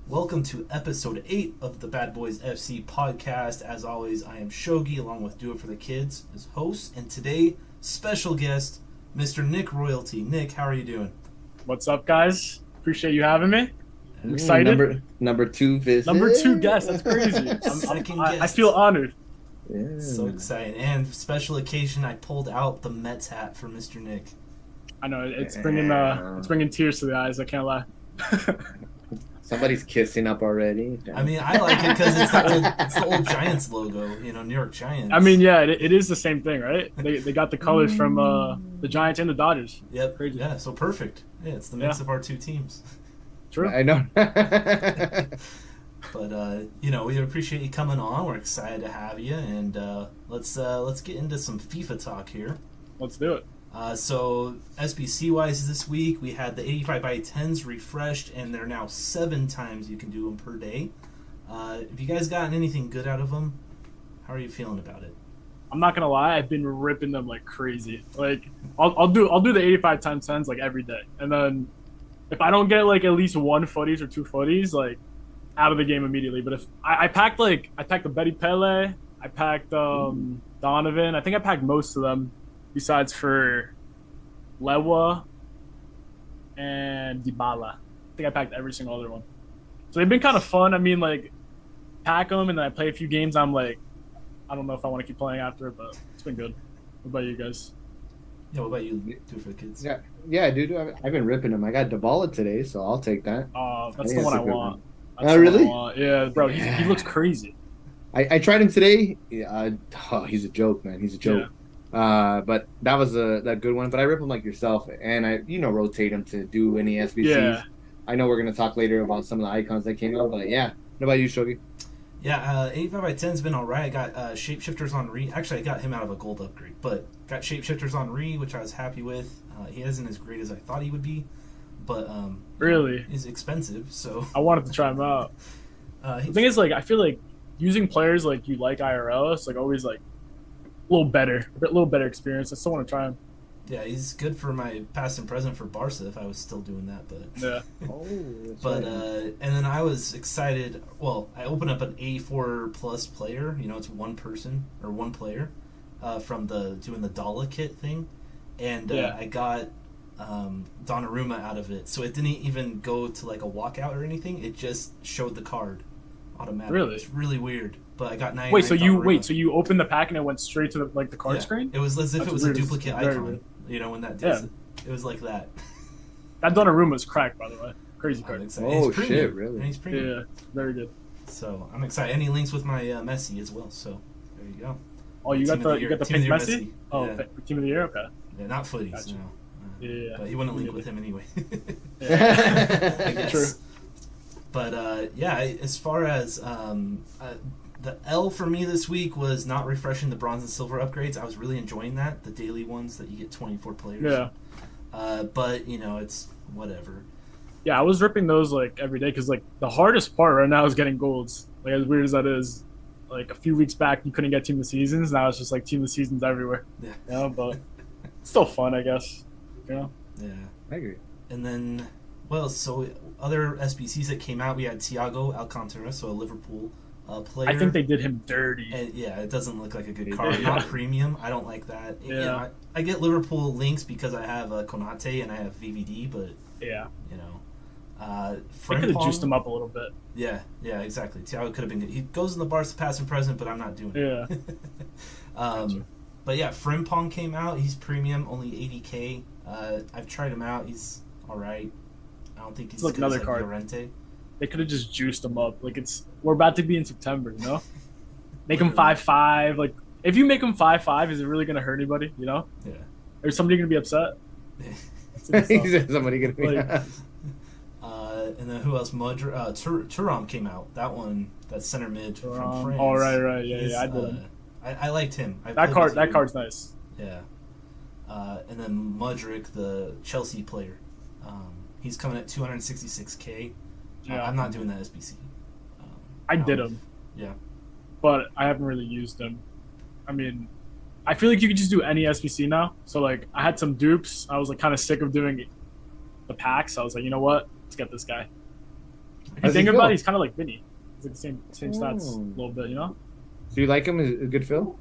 Welcome to episode 8 of the Bad Boys FC podcast. As always, I am Shogi along with Do It For The Kids as host. And today, special guest, Mr. Nick Royalty. Nick, how are you doing? What's up, guys? Appreciate you having me. I'm excited. Number two visit. Number 2 guest. That's crazy. I feel honored. Yeah. So exciting. And special occasion, I pulled out the Mets hat for Mr. Nick. I know it's bringing tears to the eyes. I can't lie. Somebody's kissing up already. I mean, I like it because it's the old Giants logo, New York Giants. I mean, yeah, it is the same thing, right? They got the colors from the Giants and the Dodgers. Yep. Crazy. Yeah, so perfect. Yeah, it's the mix of our two teams. True. I know. But we appreciate you coming on. We're excited to have you, and let's get into some FIFA talk here. Let's do it. So SBC wise, this week we had the 85 by 10s refreshed, and they're now 7 times you can do them per day. Have you guys gotten anything good out of them? How are you feeling about it? I'm not gonna lie, I've been ripping them like crazy. Like I'll do the 85 times 10s like every day, and then if I don't get like at least 1 footies or 2 footies, like out of the game immediately. But if I packed the Betty Pele, I packed Donovan. I think I packed most of them, besides for Lewa and Dybala. I think I packed every single other one. So they've been kind of fun. I mean, like, pack them and then I play a few games. I'm like, I don't know if I want to keep playing after it, but it's been good. What about you guys? Yeah, what about you? Do for the kids? Yeah, dude. I've been ripping them. I got Dybala today, so I'll take that. That's the one I want. Oh, really? Yeah, bro. He looks crazy. I tried him today. Yeah, he's a joke, man. He's a joke. Yeah. But that was that good one. But I rip him like yourself, and I rotate him to do any SBCs. Yeah. I know we're gonna talk later about some of the icons that came out, but yeah. What about you, Shogi? Yeah, 85 by 10's been alright. I got Shapeshifters on Re. Actually, I got him out of a gold upgrade, but got Shapeshifters on Re, which I was happy with. He isn't as great as I thought he would be, but really, he's expensive, so I wanted to try him out. The thing is, like, I feel like using players like you like IRL, it's like always like a little better experience. I still want to try him. Yeah, he's good for my past and present for Barca if I was still doing that, but yeah. But and then I was excited. Well, I opened up an A4 plus player. It's one person or one player from doing the Dala kit thing, and I got Donnarumma out of it. So it didn't even go to like a walkout or anything. It just showed the card automatically. Really? It's really weird. But I got 99. So you opened the pack and it went straight to the card screen? It was as if That's it was weird. a duplicate It's very icon. weird. When that does it. It was like that. That Donnarumma's cracked, by the way. Crazy I'm card. excited. Oh, He's premium. shit, really? And he's premium. Yeah, very good. So I'm excited. And he links with my Messi as well. So there you go. Oh, you got the Team pink of the year Messi? Oh, Yeah. Team of the year? Okay. Yeah, not footies. Gotcha. No. Yeah. But he wouldn't link with him anyway. I Yeah. guess. True. But as far as the L for me this week was not refreshing the bronze and silver upgrades. I was really enjoying that, the daily ones that you get 24 players. Yeah. But it's whatever. Yeah, I was ripping those like every day because like the hardest part right now is getting golds. Like as weird as that is, like a few weeks back you couldn't get team of the seasons. Now it's just like team of the seasons everywhere. Yeah. But it's still fun, I guess. Yeah. I agree. And then, so other SBCs that came out, we had Thiago Alcantara, so a Liverpool player. I think they did him dirty. And, it doesn't look like a good They card. did. Not premium. I don't like that. Yeah. I get Liverpool links because I have Konate and I have VVD, but Yeah. Frimpong, They could have juiced him up a little bit. Yeah, exactly. Thiago could have been good. He goes in the Barca past and present, but I'm not doing it. Yeah. Gotcha. But yeah, Frimpong came out. He's premium, only 80k. I've tried him out. He's all right. I don't think he's It's like as good as, another card. Llorente. They could have just juiced him up. Like we're about to be in September, Make him 5-5. Like if you make him 5-5, is it really gonna hurt anybody? Yeah. Or is somebody gonna be upset? He said somebody gonna be. Like- And then who else? Thuram came out. That center mid from France. Oh, right. Yeah, I did him. I liked him. That card's nice. Yeah. And then Mudryk, the Chelsea player. He's coming at 266k. Yeah. I'm not doing that SBC. I did him. Yeah. But I haven't really used him. I mean, I feel like you could just do any SBC now. So like I had some dupes. I was like kind of sick of doing the packs. I was like, you know what? Let's get this guy. If you How's he think about feel? it, he's kind of like Vinny. He's like the same stats a Oh. little bit, you know. So you like him? Is it a good feel?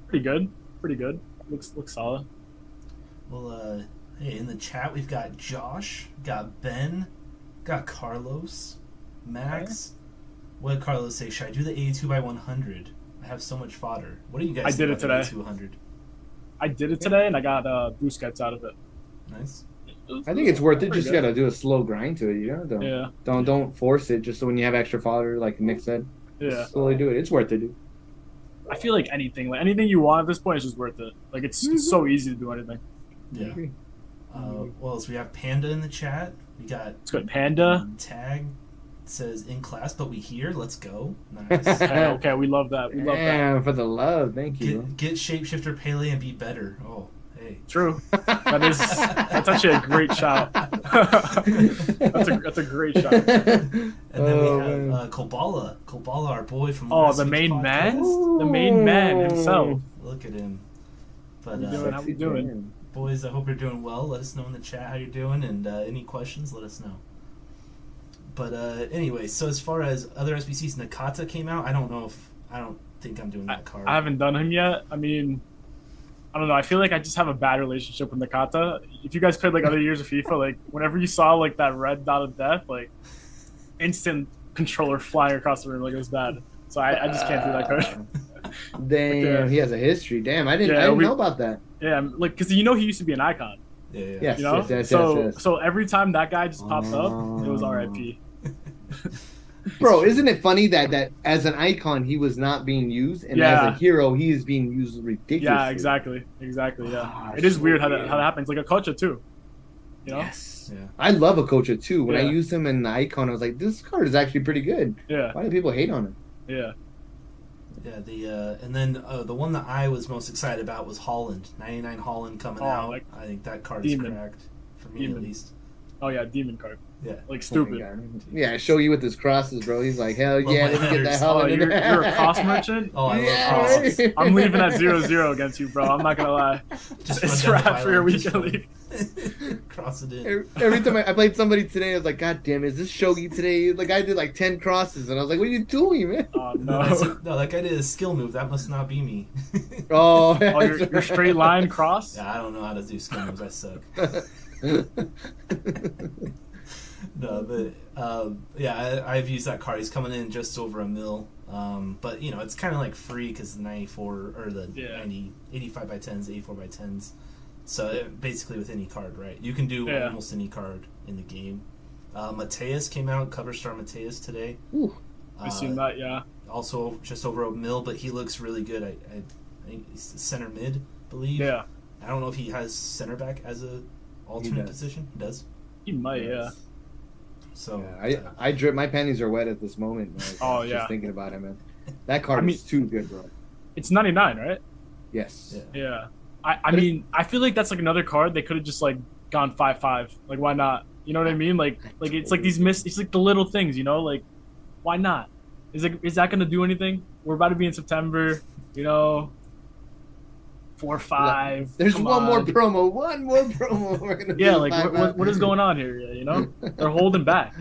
Pretty good. Pretty good. Looks solid. Well, hey, in the chat we've got Josh, got Ben, got Carlos, Max. What did Carlos say? Should I do the 82 by 100? I have so much fodder. What do you guys I think did it about the today. 82 100? I did it today, and I got Busquets out of it. Nice. I think it's worth it. Pretty Just good. gotta do a slow grind to it. You know, Yeah. don't force it. Just so when you have extra fodder, like Nick said, Yeah. slowly do it. It's worth it, dude. I feel like anything you want at this point is just worth it. Like it's so easy to do anything. Yeah. agree. Well, so we have Panda in the chat. We got It's good. Panda. Tag says in class, but we here. Let's go. Nice. Okay, we love that. We love that. Damn, for the love. Thank you. Get Shapeshifter Pele and be better. Oh, hey. True. That's actually a great shout. that's a great shout. And then Oh, we have man. Kobala. Kobala, our boy from Oh, last the week's main podcast. man? The main man himself. Look at him. But How you doing? How we doing? man. boys, I hope you're doing well. Let us know in the chat how you're doing, and any questions, let us know. But anyway, so as far as other SBCs, Nakata came out. I don't think I'm doing that card. I haven't done him yet. I mean, I don't know. I feel like I just have a bad relationship with Nakata. If you guys played like other years of FIFA, like whenever you saw like that red dot of death, like instant controller flying across the room, like it was bad. So I just can't do that card. Damn, Yeah. he has a history. Damn, I didn't Yeah, know about that. Yeah, like because he used to be an icon. Yeah. Yes, You know, yes. so every time that guy just popped up, it was RIP. Bro, isn't it funny that as an icon he was not being used, and Yeah. as a hero he is being used ridiculously? Yeah, exactly. Yeah, Ah, it is so weird how that weird. happens. Like a Kocha too. You know? Yes. Yeah. I love a Kocha too. When I Yeah. used him in the icon, I was like, this card is actually pretty good. Yeah, Why do people hate on him? yeah. Yeah, and then the one that I was most excited about was Holland. 99 Holland coming Oh, out. like I think that card Demon. is cracked for me Demon. at least. Oh yeah, demon card. Yeah. Like Oh stupid. my God. Yeah, show you with his crosses, bro. He's like, hell Love yeah, my let me get that headers. hell Oh, in you're there. a cross merchant. Oh, I Yeah. love crosses. I'm leaving at 0-0 against you, bro. I'm not gonna lie. Just It's run down the rad for your byline, just weekend run. league. Cross it in. Every time I played somebody today, I was like, God damn, is this Shogi today? Like, I did like 10 crosses, and I was like, what are you doing, man? Oh No, no. no, that guy did a skill move. That must not be me. Oh, Oh, your straight line cross. Yeah, I don't know how to do skill moves. I suck. No, but yeah, I've used that card. He's coming in just over a mil. But you know, it's kind of like free because the 94 or the Yeah. 90, 85 by 10s, 84 by 10s. So basically with any card, right? You can do Yeah. almost any card in the game. Mateus came out, cover star Mateus today. Ooh. I seen that. Yeah. Also just over a mil, but he looks really good. I think he's center mid, believe. Yeah. I don't know if he has center back as a alternate does. position. He does. He might. Yeah. So Yeah, I drip. My panties are wet at this moment. Man. Oh, Just yeah. thinking about it, man. That card I mean- is too good, bro. It's 99, right? Yes. Yeah. Yeah. I But mean, I feel like that's like another card they could have just like gone 5-5. Like, why not? You know what I mean? Like it's like these it's like the little things, you know? Like, why not? Is that gonna do anything? We're about to be in September, you know. 4-5. There's come one more on. promo. One more promo. We're gonna Yeah, do like what is going on here? You know, they're holding back.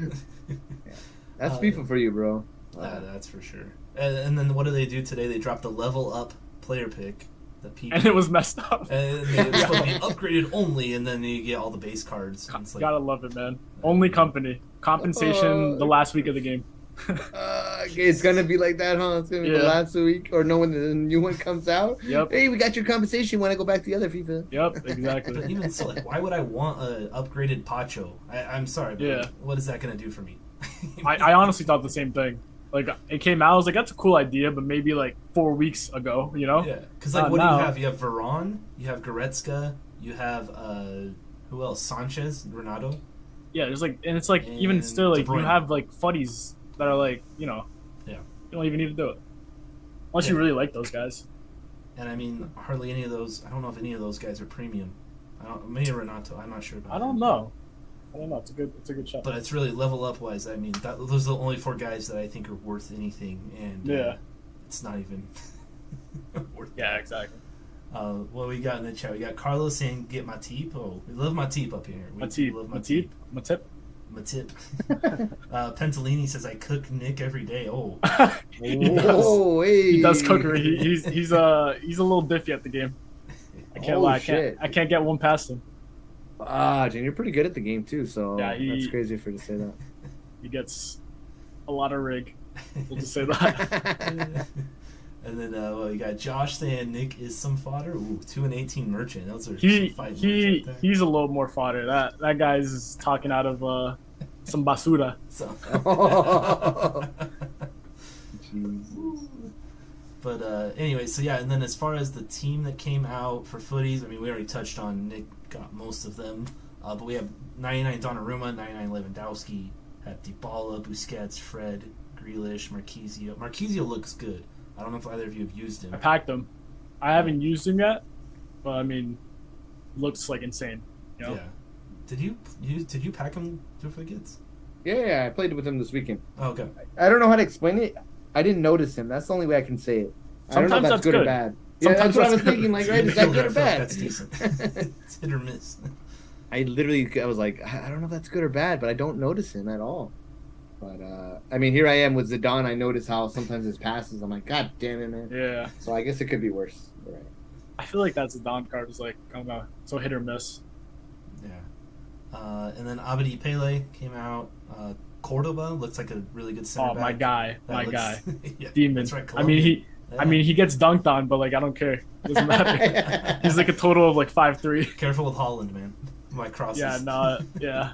That's FIFA for you, bro. That's for sure. And then what do they do today? They dropped the level up player pick. The people. And it was messed up. And it's supposed to be upgraded only, and then you get all the base cards. And it's like, Gotta love it, man. Only company compensation the last week of the game. It's gonna be like that, huh? It's gonna be the Yeah. last week, or no, when the new one comes out. Yep. Hey, we got your compensation. Want to go back to the other FIFA? Yep, but exactly. even so, like, why would I want a upgraded Pacho? I'm sorry, but Yeah. what is that gonna do for me? I honestly thought the same thing. Like it came out, I was like, that's a cool idea, but maybe like 4 weeks ago, you know? Yeah, because like, Not what do now. you have? You have Varane, you have Goretzka, you have who else? Sanchez, Renato. Yeah, there's like, and it's like even And still, like De you Bruyne. have like fuddies that are like, you know, Yeah. you don't even need to do it unless you Yeah. really like those guys. And I mean, hardly any of those. I don't know if any of those guys are premium. Maybe Renato. I'm not sure about. I don't him. know. It's a good shot. But it's really level up wise. I mean, those are the only 4 guys that I think are worth anything, and Yeah. it's not even worth. Yeah, exactly. What we got in the chat? We got Carlos saying, "Get Matip." Oh, we love Matip up here. We love Matip. Matip. Pentalini says I cook Nick every day. Oh, Whoa, hey. He does cookery. He's a little diffy at the game. I can't lie. Shit. I can't get one past him. Ah, Jen, you're pretty good at the game too. So Yeah, that's crazy for you to say that. He gets a lot of rig. We'll just say that. And then you got Josh saying Nick is some fodder. Ooh, 2-18 merchant. Those are some fighting words right there. He's a little more fodder. That guy's talking out of some basura. So. Jesus. But anyway, so yeah, and then as far as the team that came out for footies, I mean, we already touched on Nick got most of them. But we have 99 Donnarumma, 99 Lewandowski, have Dybala, Busquets, Fred, Grealish, Marquisio. Marquisio looks good. I don't know if either of you have used him. I packed him. I haven't used him yet, but I mean, looks like insane. You know? Yeah. Did you pack him for the kids? Yeah, I played with him this weekend. Oh, okay. I don't know how to explain it. I didn't notice him. That's the only way I can say it. I don't know if Sometimes that's good or bad. Yeah, Sometimes that's what I was that's good. thinking. Like, right, is that good or bad? That's decent. It's hit or miss. I was like, I don't know if that's good or bad, but I don't notice him at all. But I mean, here I am with Zidane. I notice how sometimes his passes. I'm like, God damn it, man. Yeah. So I guess it could be worse. You're right. I feel like that's a Don card is like, I don't know, so hit or miss. Yeah. And then Abedi Pele came out. Cordoba looks like a really good center Oh, back. my guy. That My looks- guy. Yeah, Demon. that's right, I mean, Colombia. he gets dunked on, but like, I don't care. Doesn't matter. He's like a total of like 5'3". Careful with Holland, man. My crosses. Yeah, no, yeah.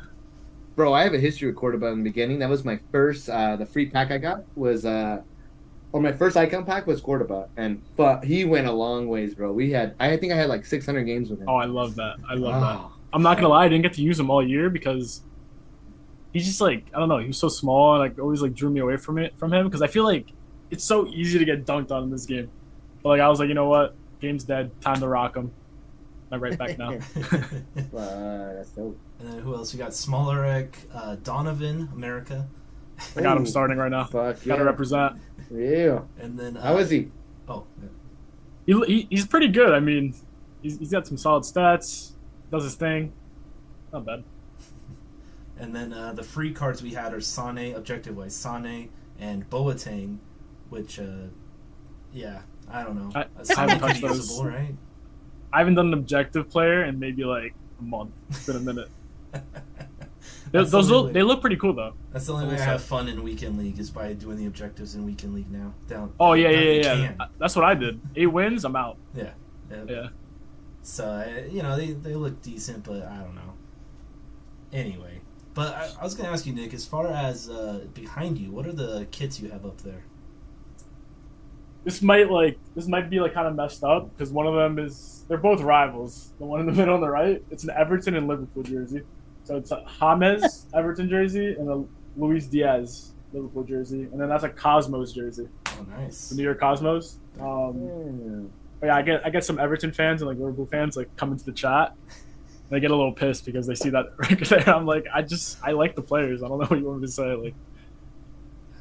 Bro, I have a history with Cordoba in the beginning. That was my first, the free pack I got was, or my first icon pack was Cordoba. And he went a long ways, bro. I think I had like 600 games with him. Oh, I love that. I love that. Oh, I'm not gonna lie, I didn't get to use him all year because he's just like, I don't know, he was so small and like always like drew me away from him because I feel like it's so easy to get dunked on in this game. But like I was like, you know what? Game's dead. Time to rock him. I'm right back now. that's dope. And then who else? We got Smolarek, Donovan, America. I got him Ooh, starting right now. Fuck Gotta yeah. represent. Yeah. And then How is he? Oh, yeah. He's pretty good. I mean, he's got some solid stats. Does his thing. Not bad. And then the free cards we had are Sane, objective-wise, Sane and Boateng, which, yeah, I don't know. I haven't Sane touched could be those. usable, right? I haven't done an objective player in maybe like a month. It's been a minute. They look pretty cool though. That's the only way I Also- have fun in Weekend League is by doing the objectives in Weekend League now. Oh yeah, down yeah, to yeah. can. That's what I did. 8 wins, I'm out. Yeah. Yeah. So, they look decent, but I don't know. Anyway. But I was going to ask you, Nick, as far as behind you, what are the kits you have up there? This might be like kind of messed up because one of them they're both rivals. The one in the middle on the right, it's an Everton and Liverpool jersey. So it's a James Everton jersey and a Luis Diaz Liverpool jersey, and then that's a Cosmos jersey, Oh, nice. the New York Cosmos. But yeah, I get some Everton fans and like Liverpool fans like come into the chat. And they get a little pissed because they see that right there. I'm like, I like the players. I don't know what you want me to say. Like,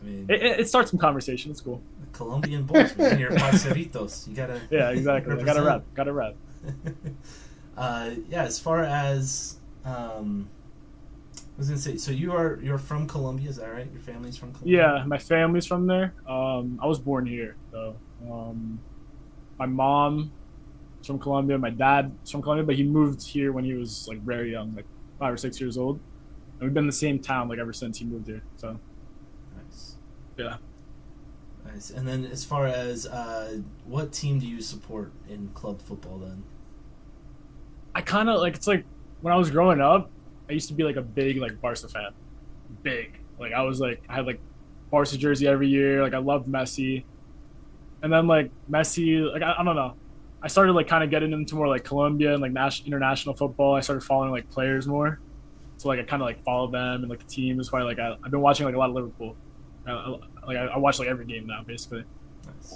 I mean, it starts some conversation. It's cool. Colombian Bulls, man. You're Parceritos. You got to. Yeah, exactly. I gotta rap. Yeah, as far as I was gonna say, so you're from Colombia, is that right? Your family's from Colombia? Yeah, my family's from there. I was born here, though. My mom is from Colombia. My dad is from Colombia, but he moved here when he was like very young, like 5 or 6 years old. And we've been in the same town like ever since he moved here. So Nice. yeah, Nice. And then as far as what team do you support in club football then? I kind of like it's like when I was growing up, I used to be like a big like Barca fan, big. Like I had like Barca jersey every year. Like I loved Messi, and then like Messi, like I don't know. I started like kind of getting into more like Colombia and like international football. I started following like players more, so like I kind of like followed them and like the team. That's why like I've been watching like a lot of Liverpool. I watch like every game now basically. Nice.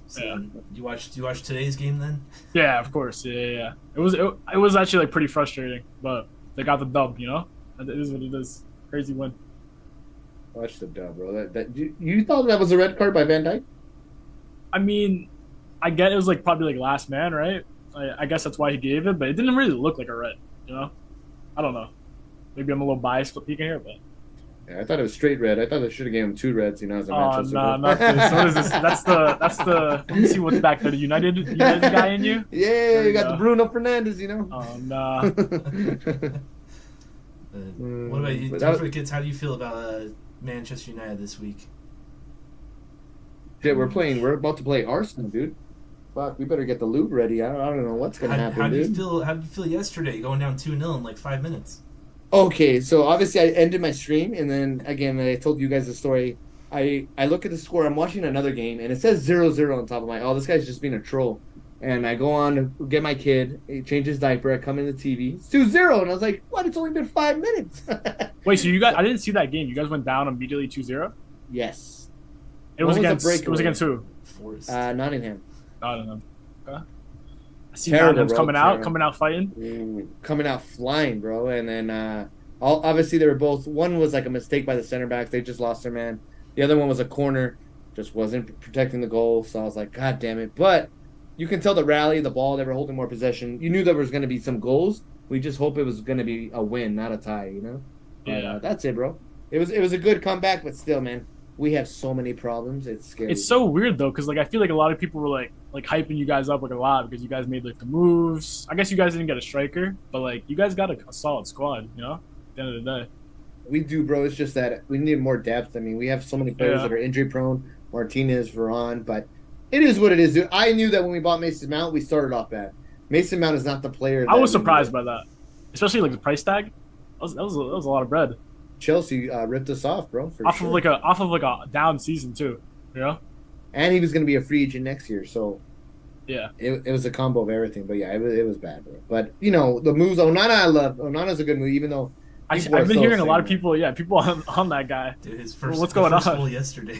So Yeah. you watched today's game then? Yeah, of course. Yeah. It was actually like pretty frustrating, but they got the dub. You know, it is what it is. Crazy win. Watch the dub, bro. You thought that was a red card by Van Dijk? I mean, I get it was like probably like last man, right? I guess that's why he gave it, but it didn't really look like a red. You know, I don't know. maybe I'm a little biased, but you can hear, but. Yeah, I thought it was straight red. I thought I should have given him 2 reds, as a Oh Manchester no, goal. not this. What is this? That's the. Let me see what's back there. The United guy in you. Yeah, There you we got go. the Bruno Fernandes. Oh no. What about you? But Don't that- forget, how do you feel about Manchester United this week? Shit, we're about to play Arsenal, dude. Fuck, we better get the loot ready. I don't know what's gonna happen, How did you dude. feel? How did you feel yesterday, going down 2-0 in like 5 minutes? Okay, so obviously I ended my stream, and then again I told you guys the story. I look at the score. I'm watching another game, and it says 0-0 on top of my. Oh, this guy's just being a troll. And I go on to get my kid, he change his diaper. I come in the TV, it's 2-0, and I was like, "What? It's only been 5 minutes." Wait, so you guys? I didn't see that game. You guys went down immediately 2-0. Yes, It was What was the against. It was breakaway? against who? Forced. Nottingham. I don't know. Okay. I see Terrible, Nottingham's bro, coming terrible. out fighting. Coming out flying, bro. And then obviously they were both. One was like a mistake by the center backs. They just lost their man. The other one was a corner, just wasn't protecting the goal. So I was like, God damn it! But you can tell the rally, the ball. They were holding more possession. You knew there was going to be some goals. We just hope it was going to be a win, not a tie. But, Yeah. that's it, bro. It was a good comeback, but still, man, we have so many problems. It's scary. It's so weird though, because like I feel like a lot of people were like hyping you guys up like a lot because you guys made like the moves. I guess you guys didn't get a striker, but like you guys got a solid squad. At the end of the day. We do, bro. It's just that we need more depth. I mean, we have so many players Yeah. that are injury prone. Martinez, Varane, but it is what it is, dude. I knew that when we bought Mason Mount, we started off bad. Mason Mount is not the player. I that was we surprised needed. by that, especially like the price tag. That was a lot of bread Chelsea ripped us off, bro. For off sure. of like a down season too. And he was going to be a free agent next year, so Yeah. it was a combo of everything. But yeah, it was bad, bro. But the moves. Onana, I love. Onana's a good move, even though people are I've been so hearing a lot of saying people on that guy. Dude, his Well, first, what's going first on? goal yesterday.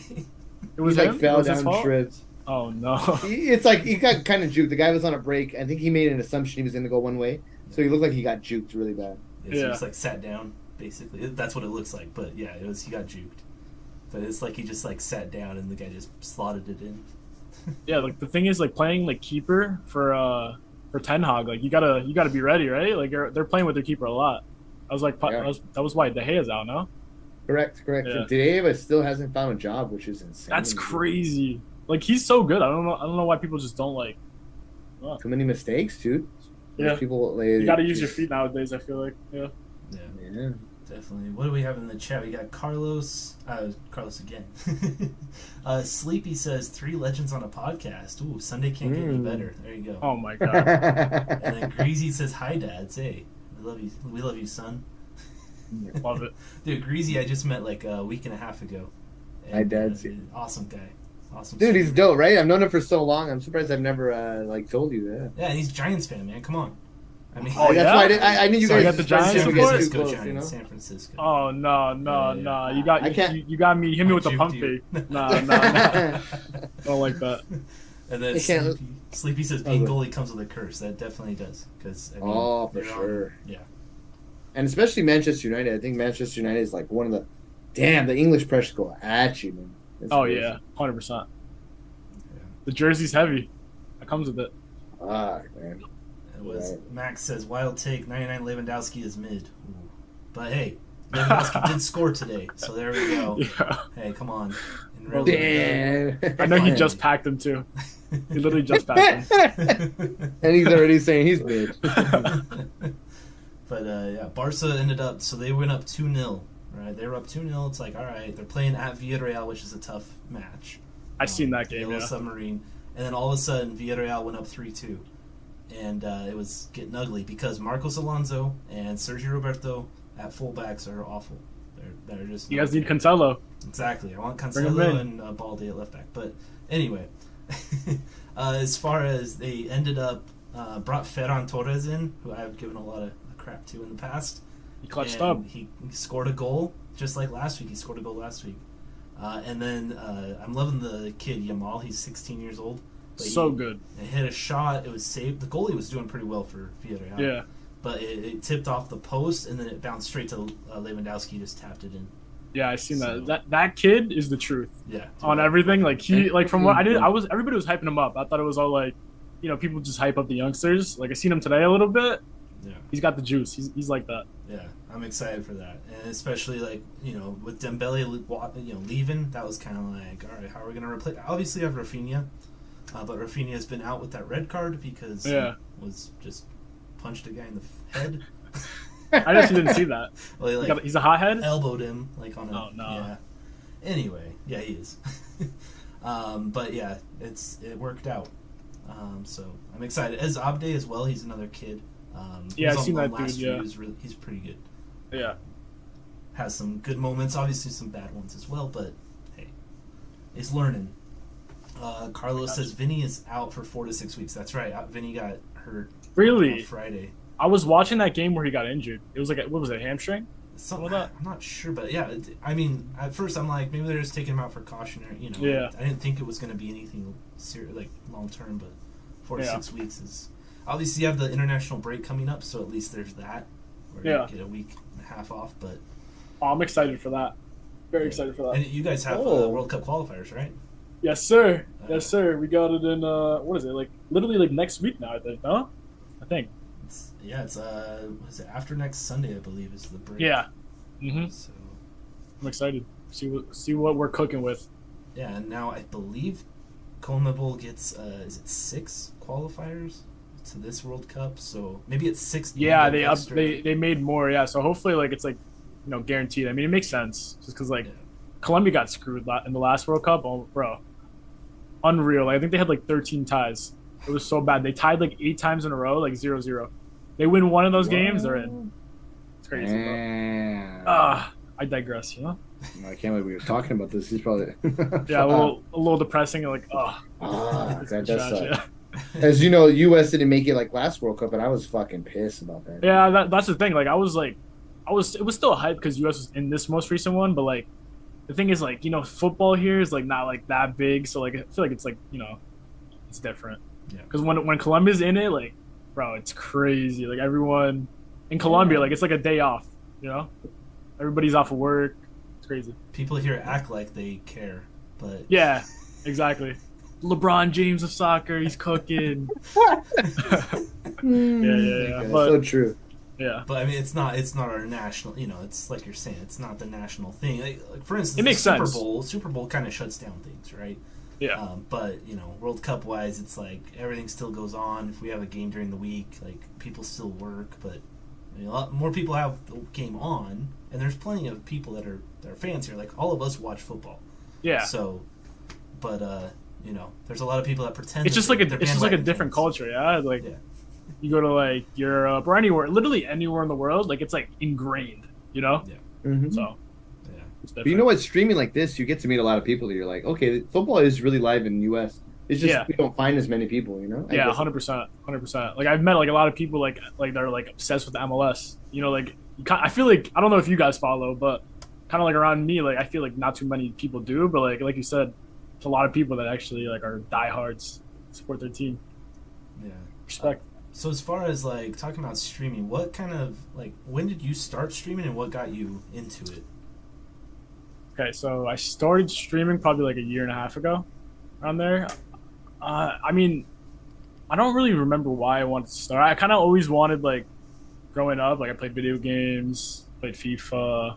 It was he like him? fell It was down his in fault? shreds. Oh no. It's like he got kind of juked. The guy was on a break. I think he made an assumption he was going to go one way, so he looked like he got juked really bad. Yeah, so he Yeah. just like sat down, basically. That's what it looks like. But yeah, he got juked. But it's like he just like sat down and the guy just slotted it in. Yeah, like the thing is like playing like keeper for Ten Hag, like you gotta be ready, right? Like they're playing with their keeper a lot. I was like, Yeah. that was why De Gea's out, no? Correct. Yeah. And Deva still hasn't found a job, which is insane. That's crazy. Like he's so good. I don't know why people just don't like. Too many mistakes, dude. Yeah. People. You gotta use your feet nowadays. I feel like. Yeah. Yeah, Yeah. definitely. What do we have in the chat? We got Carlos. Carlos again. Sleepy says 3 legends on a podcast. Ooh, Sunday can't get any better. There you go. Oh my god. And then Greasy says, "Hi, Dad. Hey, I love you. We love you, son." Love it. Dude, Greasy, I just met like a week and a half ago. Hi, Dad. Awesome guy. Awesome. Dude, he's streamer. dope, right? I've known him for so long. I'm surprised I've never told you that. Yeah, and he's Giants fan, man. Come on. I mean, Oh, That's yeah? why I knew you So guys. you got the Giants San support? Francisco Close, Giants. San Francisco. Oh no Yeah. You got I can't- you got me. Hit me with the Juked pump you. fake. Nah. Don't like that. And then I can't- Sleepy says being Okay. goalie comes with a curse. That definitely does. Cause, I mean, Oh, for you're sure. Yeah. And especially Manchester United. I think Manchester United is like one of the. Damn, the English pressure go at you, man. It's Oh crazy. yeah, 100%. Yeah. The jersey's heavy. That comes with it. Fuck, man. It was Right. Max says wild take 99 Lewandowski is mid. Ooh. But hey, Lewandowski did score today, so there we go. Yeah. Hey, come on. In Well, real Damn. I know he just packed him too. He literally just packed him. And he's already saying he's mid. But yeah, Barca ended up, so they went up 2-0. Right, they were up 2-0. It's like, all right, they're playing at Villarreal, which is a tough match. I seen that game. Yellow Yeah. Submarine, and then all of a sudden Villarreal went up 3-2, and it was getting ugly because Marcos Alonso and Sergio Roberto at fullbacks are awful. They're just You guys not need good. Cancelo. Exactly. I want Bring 'em Cancelo in. and Balde at left back. But anyway, as far as they ended up brought Ferran Torres in, who I've given a lot of crap to in the past. He clutched And up. He scored a goal just like last week. He scored a goal last week. And then I'm loving the kid Yamal. He's 16 years old. But So he, good. He hit a shot. It was saved. The goalie was doing pretty well for Villarreal. Yeah. But it tipped off the post, and then it bounced straight to Lewandowski. Just tapped it in. Yeah, I seen So- that. That kid is the truth Yeah. on everything. Like from what I did, everybody was hyping him up. I thought it was all like, people just hype up the youngsters. Like I seen him today a little bit. Yeah. He's got the juice. He's like that. Yeah. I'm excited for that, and especially like with Dembele leaving, that was kind of like, all right, how are we gonna replace? Obviously, I have Rafinha, but Rafinha has been out with that red card because he was just punched a guy in the head. I actually didn't see that. Well, he's a hothead. Elbowed him on a. Oh no. Yeah. Anyway, yeah, he is. But yeah, it worked out. So I'm excited. As Abde as well, he's another kid. Yeah, I've seen that dude. Yeah, he's pretty good. Yeah, has some good moments, obviously some bad ones as well. But hey, he's learning. Carlos says Vinny is out for 4 to 6 weeks. That's right. Vinny got hurt. Really? On Friday. I was watching that game where he got injured. It was like what was it, hamstring? Something like that. I'm not sure, but yeah. I mean, at first I'm like, maybe they're just taking him out for cautionary. Yeah. I didn't think it was going to be anything serious, like long term, but 4 to 6 weeks is. Obviously, you have the international break coming up, so at least there's that. Where you get a week and a half off, but. I'm excited for that. Very excited for that. And you guys have World Cup qualifiers, right? Yes, sir. Yes, sir. We got it in what is it? Like literally like next week now, I think. Huh? I think. It's what is it? After next Sunday, I believe, is the break. Yeah. Mhm. So I'm excited. See what we're cooking with. Yeah, and now I believe CONMEBOL gets is it 6 qualifiers to this World Cup? So maybe it's 6. Yeah, they made more. Yeah, so hopefully like it's like guaranteed. I mean, it makes sense just because Colombia got screwed in the last World Cup. Oh, bro, unreal. I think they had like 13 ties. It was so bad. They tied like 8 times in a row, like 0-0. They win one of those games, they're in. It's crazy, bro. I digress. I can't believe we were talking about this. He's probably yeah, a little depressing. And like, that does suck. Yeah. As you know, U.S. didn't make it like last World Cup, and I was fucking pissed about that. Yeah, that's the thing. Like, it was still a hype because U.S. was in this most recent one, but like, the thing is like, football here is like not like that big, so like I feel like it's like it's different. Yeah. Because when Colombia's in it, like, bro, it's crazy. Like everyone in Colombia, like it's like a day off. Everybody's off of work. It's crazy. People here act like they care, but yeah, exactly. LeBron James of soccer, he's cooking. yeah. But, so true. Yeah, but I mean, it's not our national. It's like you're saying, it's not the national thing. Like for instance, it makes sense. Super Bowl kind of shuts down things, right? Yeah. But World Cup wise, it's like everything still goes on. If we have a game during the week, like people still work, but a lot more people have the game on, and there's plenty of people that are fans here. Like all of us watch football. Yeah. So, but there's a lot of people that pretend. It's just like a different culture, yeah. Like you go to like Europe or anywhere, literally anywhere in the world, like it's like ingrained, Yeah. Mm-hmm. So. But you know what? Streaming like this, you get to meet a lot of people that you're like, okay, football is really live in the U.S. It's just we don't find as many people, Yeah, 100%. Like I've met like a lot of people like they're like obsessed with the MLS. Like I feel like I don't know if you guys follow, but kind of like around me, like I feel like not too many people do, but like you said, it's a lot of people that actually like are diehards, support their team. Yeah, respect. So as far as like talking about streaming, what kind of like when did you start streaming and what got you into it? Okay, so I started streaming probably like a year and a half ago, around there. I mean, I don't really remember why I wanted to start. I kind of always wanted, like, growing up, like I played video games, played FIFA.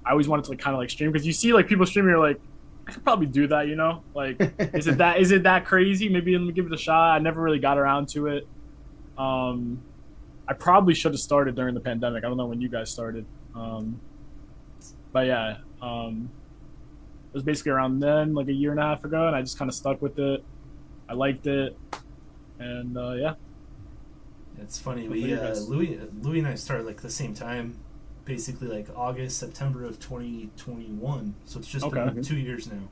I always wanted to like kind of like stream because you see like people streaming, you're like, I could probably do that, Like, is it that crazy? Maybe let me give it a shot. I never really got around to it. I probably should have started during the pandemic. I don't know when you guys started. But yeah, it was basically around then, like a year and a half ago, and I just kind of stuck with it. I liked it, and yeah. It's funny. Louis and I started like the same time, basically like August, September of 2021. So it's just been 2 years now.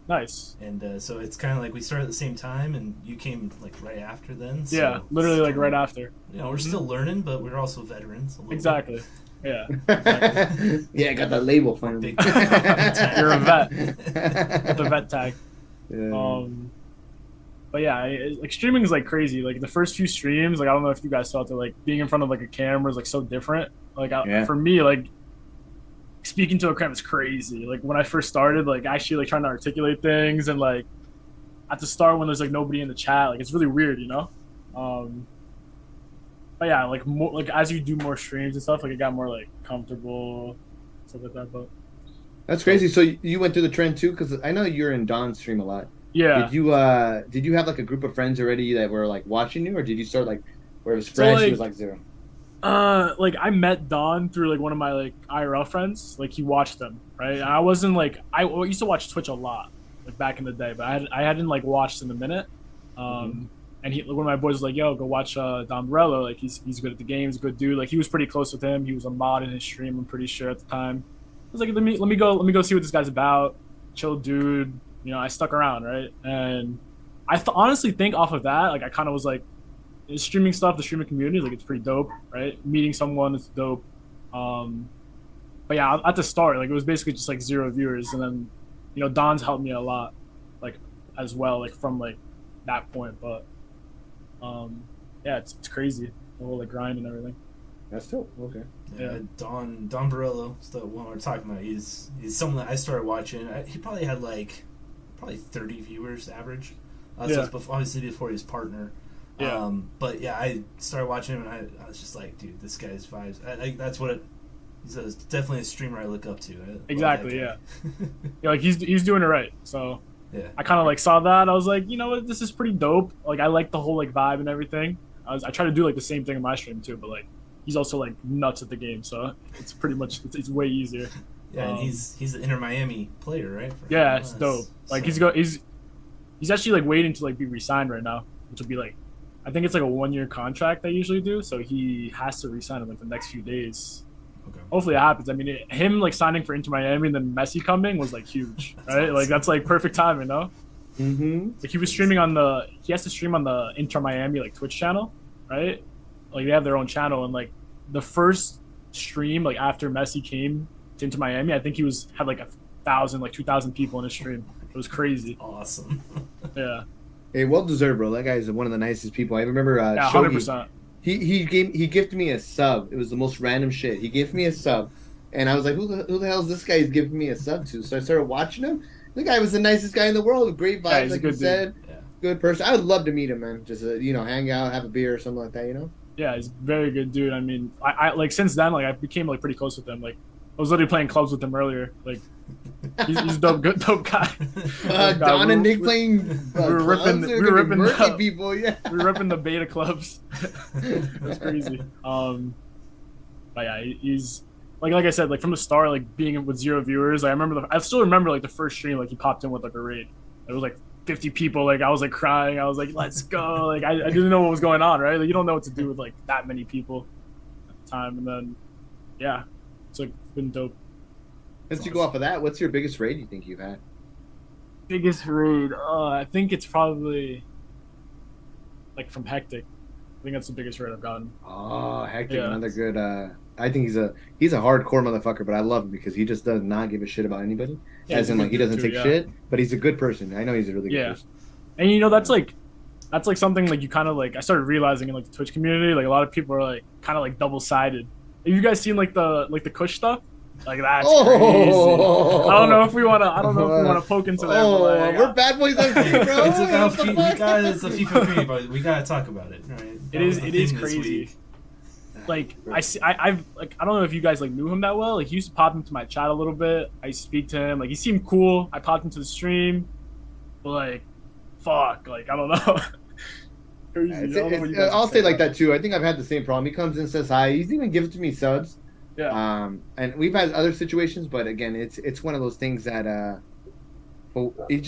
Nice. And so it's kind of like we started at the same time, and you came like right after then. So yeah, literally like right after. We're still learning, but we're also veterans. Exactly. Bit. Yeah. Exactly. Yeah, I got that label finally. You're a vet. Got the vet tag. Yeah. But yeah, like streaming is like crazy. Like the first few streams, like I don't know if you guys felt it, like being in front of like a camera is like so different. Like for me, like speaking to a camera is crazy. Like when I first started, like actually like trying to articulate things and like at the start when there's like nobody in the chat, like it's really weird, but yeah, like more like as you do more streams and stuff, like it got more like comfortable, stuff like that. But That's crazy. So you went through the trend too, because I know you're in Don's stream a lot. yeah, Did you have like a group of friends already that were like watching you, or did you start like where it was So, fresh? It like- was like zero. like I met Don through like one of my like IRL friends. Like he watched them, right? And I wasn't like I used to watch Twitch a lot, like back in the day, but I hadn't like watched in a minute. And one of my boys was like, "Yo, go watch Don Morello. Like he's good at the game. He's a good dude. Like he was pretty close with him. He was a mod in his stream. I'm pretty sure at the time. I was like, let me go see what this guy's about. Chill dude. You know, I stuck around, right? And I honestly think off of that, like I kind of was like, streaming stuff, the streaming community, like it's pretty dope, right? Meeting someone is dope. But yeah, at the start, like it was basically just like 0 viewers, and then you know Don's helped me a lot, like as well, like from like that point. But yeah, it's crazy the whole like grind and everything. That's dope. Okay. Yeah, Don Barillo is the one we're talking about. He's someone that I started watching. He probably had like 30 viewers average. So it's obviously before his partner. Yeah. But yeah, I started watching him and I was just like, dude, this guy's vibes. That's what he's definitely a streamer I look up to. Exactly. Yeah. Yeah, like he's doing it right. So Yeah. I kind of like saw that. I was like, you know what, this is pretty dope. Like I like the whole like vibe and everything. I try to do like the same thing in my stream too, but like he's also like nuts at the game, so it's pretty much it's way easier. Yeah, and he's an Inter Miami player, right? Yeah, it's dope. Like he's actually like waiting to like be re-signed right now, which will be like, I think it's like a 1-year contract they usually do, so he has to re-sign in like the next few days. Okay. Hopefully it happens. I mean, him like signing for Inter Miami and then Messi coming was like huge, right? awesome. Like that's like perfect timing, no? Mm-hmm. Like he has to stream on the Inter Miami like Twitch channel, right? Like they have their own channel, and like the first stream like after Messi came to Inter Miami, I think he had like 1,000, like 2,000 people in his stream. It was crazy. Awesome. Yeah. Hey, well deserved, bro. That guy is one of the nicest people. I remember. Yeah, Shogi, 100%. he gifted me a sub. It was the most random shit. He gave me a sub, and I was like, who the hell is this guy? He's giving me a sub to. So I started watching him. The guy was the nicest guy in the world. Great vibes, he's a like good you said. Yeah. Good person. I would love to meet him, man. Just hang out, have a beer or something like that. You know. Yeah, he's a very good dude. I mean, I like since then, like I became like pretty close with him. Like I was literally playing clubs with him earlier. Like he's a dope guy. Don and Nick playing. we were ripping murky people. Yeah. we were ripping the beta clubs. It was crazy. But yeah, he's like I said, like from the start, like being with 0 viewers. I still remember like the first stream, like he popped in with like a raid. It was like 50 people. Like I was like crying. I was like, let's go. Like I didn't know what was going on, right? Like you don't know what to do with like that many people at the time. And then yeah, it's like been dope. Since you go off of that, what's your biggest raid you think you've had? Biggest raid, I think it's probably like from Hectic. I think that's the biggest raid I've gotten. Oh, Hectic, Yeah. another good. I think he's a hardcore motherfucker, but I love him because he just does not give a shit about anybody. Yeah, As he's in, a like, he good doesn't dude, take yeah. shit, but he's a good person. I know he's a really good Yeah. person. And you know that's like something like you kind of like I started realizing in like the Twitch community, like a lot of people are like kind of like double sided. Have you guys seen like the Kush stuff? Like that's crazy. I don't know if we want to poke into that. Oh, but, like, we're bad boys on stream, bro. It's about What the fuck? it's a FIFA 3, but we gotta talk about it, right? It is crazy. Like I've like I don't know if you guys like knew him that well. Like he used to pop into my chat a little bit. I used to speak to him. Like he seemed cool. I popped into the stream, but like, fuck, like I don't know. Crazy. I don't know what you guys I'll would say like about that too. I think I've had the same problem. He comes in, says hi. He's even given to me subs. it. Yeah. And we've had other situations, but again, it's one of those things that it's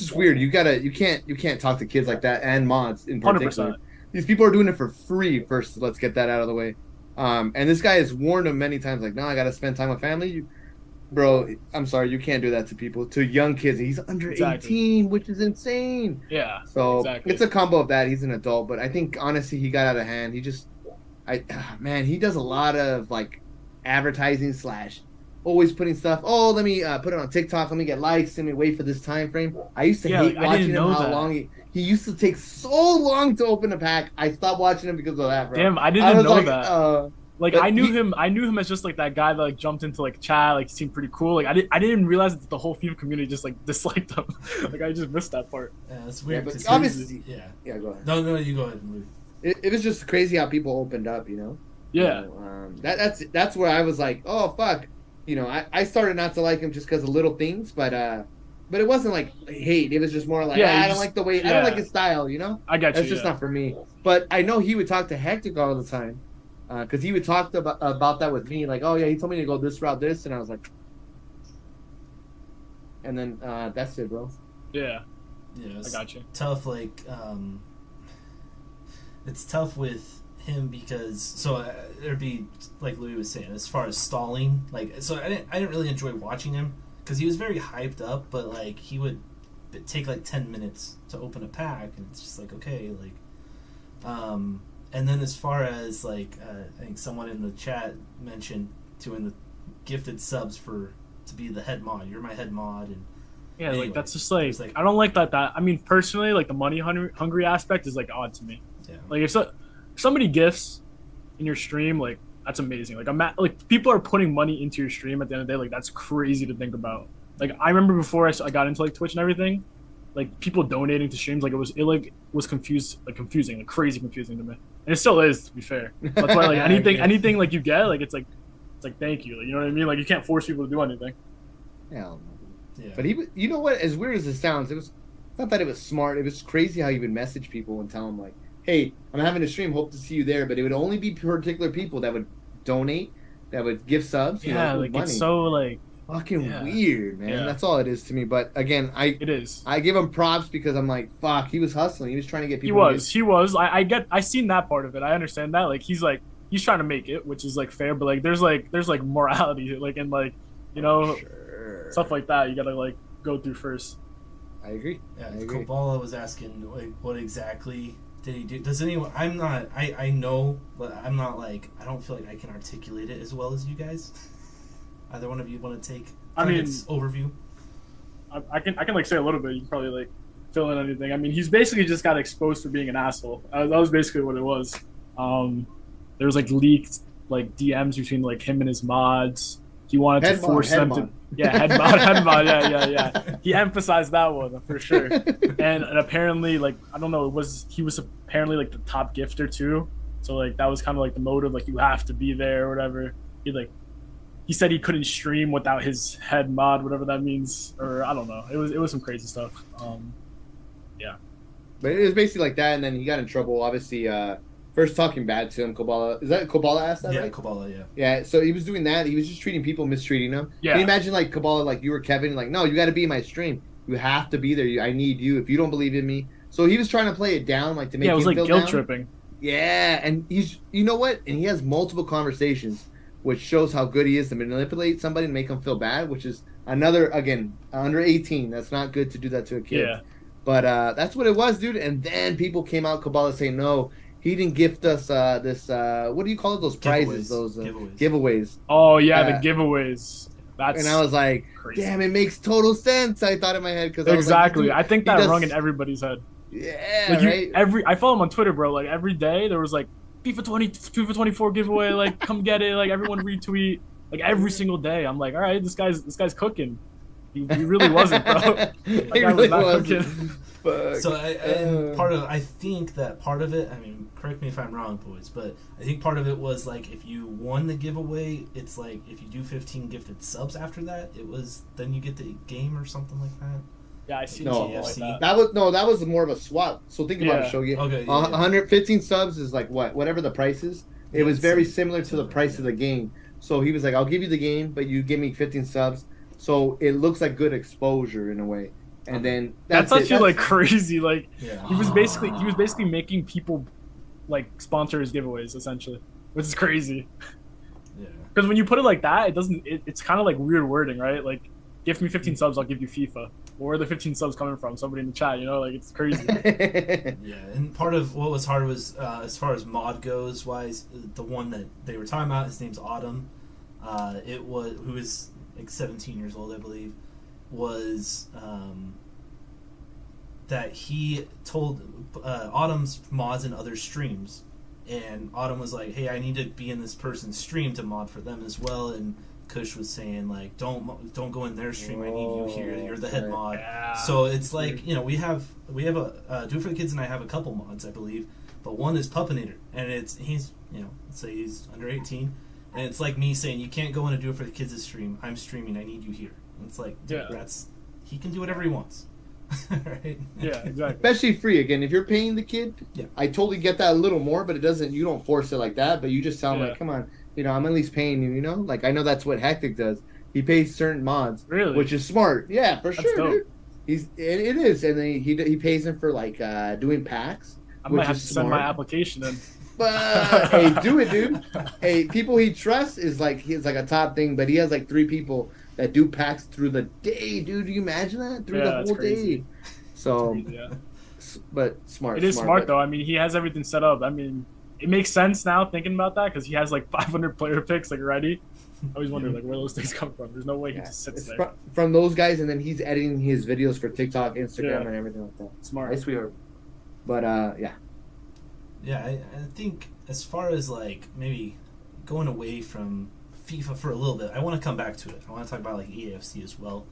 just weird. You can't talk to kids like that and mods in particular. 100%. These people are doing it for free. First, let's get that out of the way. And this guy has warned him many times, like, no, I gotta spend time with family. Bro, I'm sorry, you can't do that to people, to young kids. He's under Exactly. 18, which is insane. Yeah. So Exactly. it's a combo of that. He's an adult, but I think honestly he got out of hand. He just, man, he does a lot of like advertising / always putting stuff. Oh, let me put it on TikTok. Let me get likes. Let me wait for this time frame. I used to hate like, I watching didn't him. know How that. long he used to take so long to open a pack. I stopped watching him because of that, bro. Damn, I I didn't was know like, that. Like but I knew him as just like that guy that like jumped into like chat, like he seemed pretty cool. Like I didn't realize that the whole FIFA community just like disliked him. Like I just missed that part. Yeah, it's Yeah, weird. but 'cause obviously, yeah. yeah, go ahead. No, you go ahead and move. it was just crazy how people opened up, you know. Yeah. That's where I was like, oh fuck, you know. I started not to like him just because of little things, but it wasn't like hate. It was just more like I don't like the way I don't like his style, you know. I got you. That's just not for me. But I know he would talk to Hectic all the time, because he would talk about that with me, like, oh yeah, he told me to go this route, this, and I was like, and then that's it, bro. Yeah. Yeah, I got you. Tough, like, it's tough with him because there'd be like Louis was saying as far as stalling, like, so I didn't really enjoy watching him because he was very hyped up, but like he would take like 10 minutes to open a pack, and it's just like, okay, like, and then as far as like I think someone in the chat mentioned doing the gifted subs to be the head mod. You're my head mod, and Yeah, anyway, like that's just like I don't like that. I mean, personally, like the money hungry aspect is like odd to me. yeah. Like if somebody gifts in your stream, like that's amazing. Like like people are putting money into your stream at the end of the day. Like that's crazy to think about. Like I remember before I got into like Twitch and everything, like people donating to streams, like it was confusing, like crazy confusing to me. And it still is, to be fair. That's why like anything like you get, like it's like thank you. Like, you know what I mean? Like you can't force people to do anything. Hell no. Yeah. But you know what? As weird as it sounds, it's not that it was smart. It was crazy how he would message people and tell them like, "Hey, I'm having a stream. Hope to see you there." But it would only be particular people that would donate, that would give subs. Yeah, like money. It's so like fucking weird, man. Yeah. That's all it is to me. But again, it is. I give him props because I'm like, fuck, he was hustling. He was trying to get people. He was. I seen that part of it. I understand that. Like he's trying to make it, which is like fair. But like there's like morality, like in like, you know. Sure. Stuff like that, you gotta like go through first. I agree. Yeah, I agree. Kabbalah was asking like, what exactly did he do? Does anyone? I'm not. I know, but I'm not like. I don't feel like I can articulate it as well as you guys. Either one of you want to take? Overview. I can like say a little bit. You can probably like fill in anything. I mean, he's basically just got exposed for being an asshole. That was basically what it was. There was like leaked like DMs between like him and his mods. He wanted to force them to. Yeah, head mod, yeah. He emphasized that one for sure. And apparently, like, I don't know, he was apparently like the top gifter too. So like that was kind of like the motive, like you have to be there or whatever. He said he couldn't stream without his head mod, whatever that means, or I don't know. It was some crazy stuff. Yeah. But it was basically like that, and then he got in trouble. Obviously, first talking bad to him, Kabbalah. Is that Kabbalah asked that? Yeah, right? Kabbalah. Yeah. Yeah. So he was doing that. He was just treating people, mistreating them. Yeah. Can you imagine like Kabbalah, like you were Kevin, like, no, you got to be in my stream. You have to be there. I need you. If you don't believe in me, so he was trying to play it down, like to make. Yeah, it was him like guilt tripping. Yeah, and he's, you know what? And he has multiple conversations, which shows how good he is to manipulate somebody and make them feel bad. Which is another, again, under 18. That's not good to do that to a kid. Yeah. But that's what it was, dude. And then people came out, Kabbalah, saying, no, he didn't gift us this, what do you call it? Those prizes, those giveaways. Oh, yeah, the giveaways. And I was like, crazy. Damn, it makes total sense. I thought in my head. Cause exactly. I, I think that rung in everybody's head. Yeah, like right? I follow him on Twitter, bro. Like, every day there was, like, FIFA 24 giveaway. Like, come get it. Like, everyone retweet. Like, every single day. I'm like, all right, this guy's cooking. He really wasn't, bro. He really wasn't. So I think that part of it, I mean, correct me if I'm wrong, boys, but I think part of it was like if you won the giveaway, it's like if you do 15 gifted subs after that, then you get the game or something like that. Yeah, I see. No, like that was more of a swap. So think about it, Shogi. Okay, 115 subs is like whatever the price is. It was very similar to the price of the game. So he was like, I'll give you the game, but you give me 15 subs. So it looks like good exposure in a way. And then that's actually like crazy. Like he was basically making people like sponsor his giveaways essentially, which is crazy. Yeah. Because when you put it like that, it doesn't. It's kind of like weird wording, right? Like, gift me 15 subs, I'll give you FIFA. Where are the 15 subs coming from? Somebody in the chat, you know, like it's crazy. Yeah, and part of what was hard was as far as mod goes, the one that they were talking about, his name's Autumn. Who is like 17 years old, I believe. Was that he told Autumn's mods in other streams, and Autumn was like, hey, I need to be in this person's stream to mod for them as well, and Kush was saying like, don't go in their stream, I need you here, you're the head mod. So it's like, you know, we have a Do It For The Kids, and I have a couple mods, I believe, but one is Puppinator, and he's let's say he's under 18, and it's like me saying you can't go in and do it for the kids' stream. I'm streaming. I need you here. And it's like, dude, he can do whatever he wants. Right? Yeah, exactly. Especially free. Again, if you're paying the kid, yeah. I totally get that a little more, but you don't force it like that. But you just tell him like, come on, I'm at least paying you. Like I know that's what Hectic does. He pays certain mods, really, which is smart. Yeah, for that's sure, dope. dude. It is, and then he pays him for like doing packs. I might have to send my application in. But hey, do it, dude. Hey, people he trusts he's like a top thing, but he has like 3 people that do packs through the day, dude. Do you imagine that through the whole day? So, but smart. It is smart though. I mean, he has everything set up. I mean, it makes sense now thinking about that because he has like 500 player picks like ready. I always wonder like where those things come from. There's no way he just sits there. From those guys, and then he's editing his videos for TikTok, Instagram, and everything like that. Smart. Nice, sweetheart. But yeah. Yeah, I think as far as like maybe going away from FIFA for a little bit, I want to come back to it. I want to talk about like EAFC as well.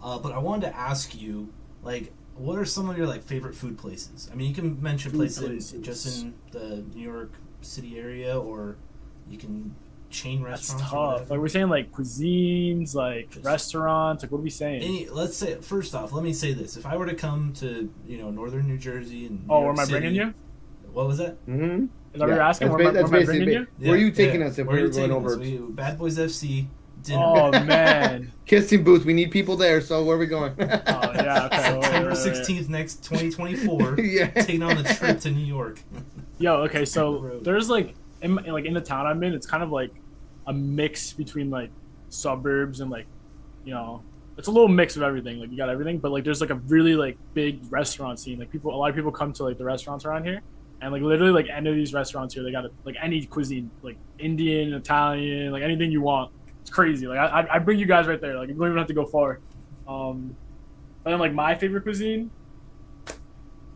But I wanted to ask you, like, what are some of your like favorite food places? I mean, you can mention places just in the New York City area, or you can chain restaurants. That's tough. Like we're saying, like cuisines, like just restaurants. Like what are we saying? Let's say first off, let me say this: if I were to come to northern New Jersey and where am I bringing you? What was that? Mm-hmm. Is that what you're asking? Where am I bringing you? Where are you taking us if we're going over? Bad Boys FC dinner. Oh man, Kissing booth. We need people there. So where are we going? Oh yeah, okay. September 16th, next 2024. Yeah, taking on the trip to New York. Yo, okay, so there's like in the town I'm in, it's kind of like a mix between like suburbs and like it's a little mix of everything. Like you got everything, but like there's like a really like big restaurant scene. Like a lot of people come to like the restaurants around here. And like literally like any of these restaurants here, they got like any cuisine, like Indian, Italian, like anything you want. It's crazy. Like I bring you guys right there. Like you don't even have to go far. And then like my favorite cuisine,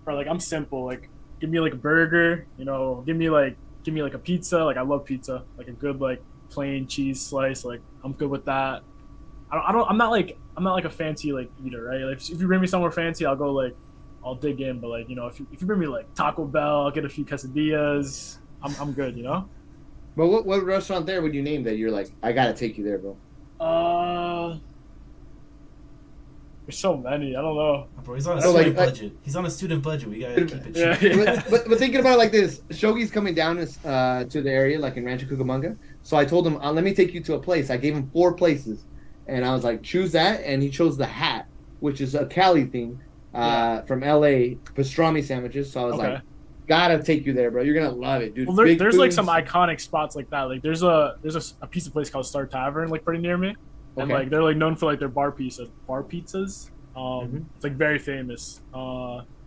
or like I'm simple. Like give me like a burger, give me like a pizza. Like I love pizza. Like a good like plain cheese slice. Like I'm good with that. I'm not like a fancy like eater, right? Like if you bring me somewhere fancy, I'll dig in, but like if you bring me like Taco Bell, I'll get a few quesadillas. I'm good, But what restaurant there would you name that you're like, I gotta take you there, bro? There's so many. I don't know. Bro, he's on a student budget. He's on a student budget. We gotta keep it cheap. Yeah. But thinking about it like this, Shogi's coming down to the area, like in Rancho Cucamonga. So I told him, let me take you to a place. I gave him 4 places, and I was like, choose that, and he chose the Hat, which is a Cali thing. From LA, pastrami sandwiches. So I was like, gotta take you there, bro. You're gonna love it, dude. Well, there's like some iconic spots like that. Like there's a pizza place called Star Tavern, like pretty near me, and like they're like known for like their bar pizzas. It's like very famous.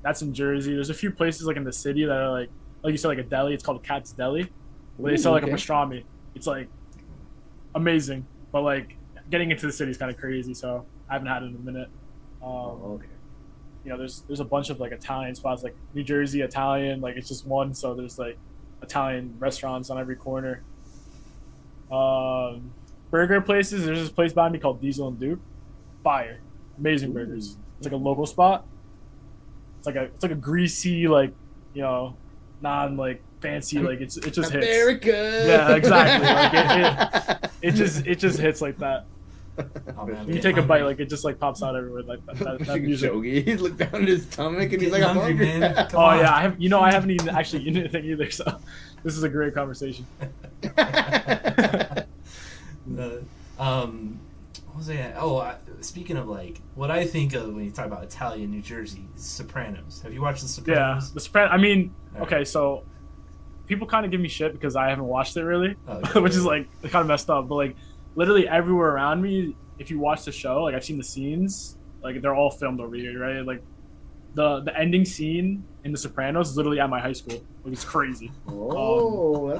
That's in Jersey. There's a few places like in the city that are like you said, like a deli. It's called Cat's Deli, where they sell like a pastrami. It's like amazing, but like getting into the city is kind of crazy. So I haven't had it in a minute. There's a bunch of like Italian spots, like New Jersey Italian, like it's just one, so there's like Italian restaurants on every corner. Burger places, there's this place by me called Diesel and Duke. Fire. Amazing burgers. It's like a local spot. It's like a greasy, like, non like fancy, like it just hits. America. Yeah, exactly. Like it just hits like that. Oh, man, you take a bite, like it just like pops out everywhere, like that music. Shogi, he looked down at his stomach and he's like, "I'm hungry, man. Yeah, I haven't even actually eaten anything either. So this is a great conversation. What was I? Speaking of like what I think of when you talk about Italian New Jersey, Sopranos. Have you watched The Sopranos? Yeah, The Sopranos. I mean, okay, so people kind of give me shit because I haven't watched it really, which is like kind of messed up. But like literally everywhere around me, if you watch the show, like I've seen the scenes, like they're all filmed over here, right? Like the ending scene in The Sopranos is literally at my high school. Like it's crazy. That's cool.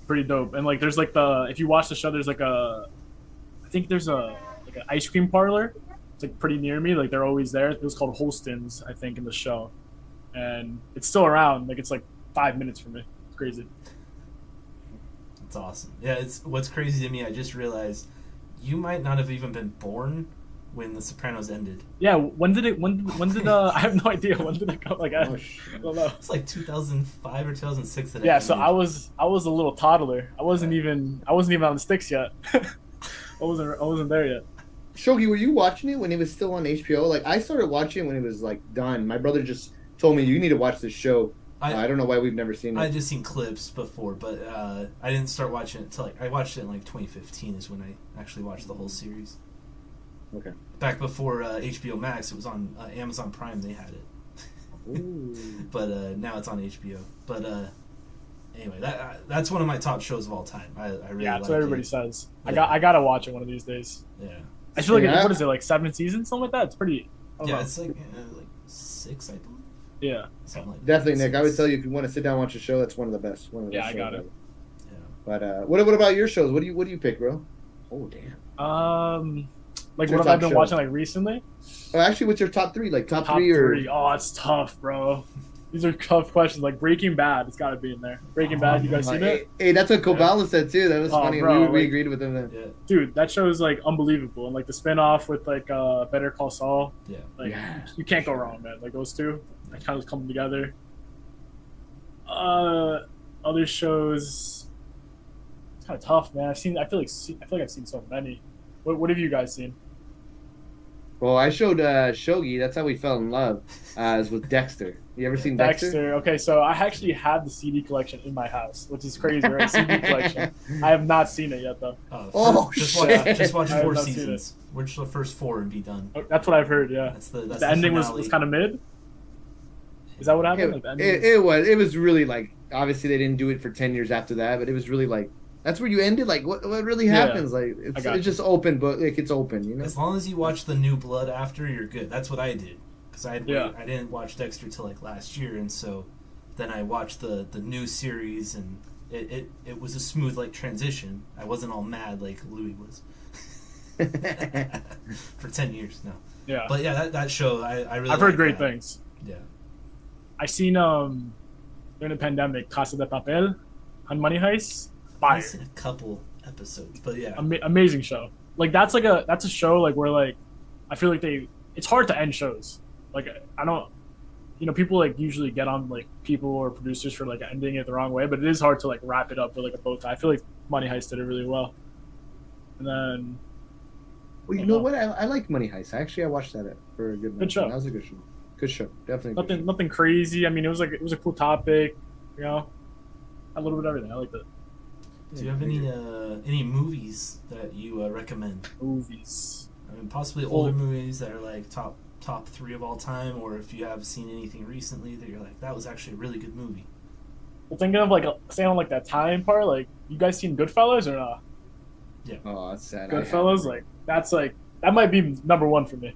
Pretty dope. And like there's like if you watch the show, there's like I think there's an ice cream parlor. It's like pretty near me. Like they're always there. It was called Holston's, I think, in the show, and it's still around. Like it's like 5 minutes from me. It's crazy. That's awesome. Yeah, it's what's crazy to me. I just realized you might not have even been born when The Sopranos ended. Yeah, when did it? When did? I have no idea. When did it go? Like I don't know. It's like 2005 or 2006. That it Yeah, so ended. I was a little toddler. I wasn't even on the sticks yet. I wasn't there yet. Shogi, were you watching it when it was still on HBO? Like, I started watching it when it was like done. My brother just told me you need to watch this show. I don't know why we've never seen it. I just seen clips before, but I didn't start watching it until like I watched it in like 2015 is when I actually watched the whole series. Okay. Back before HBO Max, it was on Amazon Prime. They had it, Ooh. but now it's on HBO. But anyway, that's one of my top shows of all time. I really Yeah, like that's what everybody it. says. Yeah. I gotta watch it one of these days. Yeah, I feel like Yeah. what is it, like 7 seasons, something like that? It's pretty. I don't yeah, know. it's like 6, I believe. Yeah. Something like Definitely, that. Nick. I would tell you if you want to sit down and watch a show, that's one of the best. One of the Yeah, best I got shows it. ever. Yeah. But what about your shows? What do you pick, bro? Oh damn. Like Your what have I top been show. watching like recently? Oh, actually, what's your top three? Like top Top three or? three. Oh, it's tough, bro. These are tough questions. Like Breaking Bad, it's got to be in there. Breaking Bad, you guys seen it? Hey, that's what Kobala said too. That was Oh, funny. bro, we like- agreed with him then. Yeah. Dude, that show is like unbelievable. And like the spinoff with like Better Call Saul, Yeah. like Yeah. you can't go wrong, man. Like those two, like kind of come together. Other shows, it's kind of tough, man. I feel like I've seen so many. What have you guys seen? Well, I showed Shogi. That's how we fell in love. Is with Dexter. You ever seen Dexter? Okay, so I actually have the CD collection in my house, which is crazy, right? CD collection. I have not seen it yet, though. Oh, just shit. watch, just watch I have 4 not seen seasons. Watch the first 4 and be done. Oh, that's what I've heard. Yeah, That's the ending was finale. kind of mid. Is that what happened? Like, the ending It was really like, obviously they didn't do it for 10 years after that, but it was really like, that's where you ended. Like, what really Yeah. happens? Like, I got it's just open, but like it's open, you know. As long as you watch the New Blood after, you're good. That's what I did because I Yeah. didn't watch Dexter till like last year, and so then I watched the new series, and it was a smooth like transition. I wasn't all mad like Louis was for 10 years. No, yeah. but yeah, that show I really I've heard like great that. things. Yeah, I seen during the pandemic, Casa de Papel, on Money Heist. Fire. I've seen a couple episodes, but yeah, Amazing show. Like that's a show like where like I feel like it's hard to end shows. Like I don't, people like usually get on like people or producers for like ending it the wrong way, but it is hard to like wrap it up with like a bow tie. I feel like Money Heist did it really well. And then Well, you know what? I like Money Heist. Actually, I watched that for a good night. show. That was a good show. Good show. Definitely. a good show. nothing crazy. I mean, it was a cool topic. A little bit of everything. I liked it. do you have any movies that you recommend? Movies. I mean, possibly older movies that are like top 3 of all time, or if you have seen anything recently that you're like, that was actually a really good movie. Well, thinking of like staying on like that time part. Like, you guys seen Goodfellas or not? Oh, that's sad. Goodfellas, like that might be number one for me.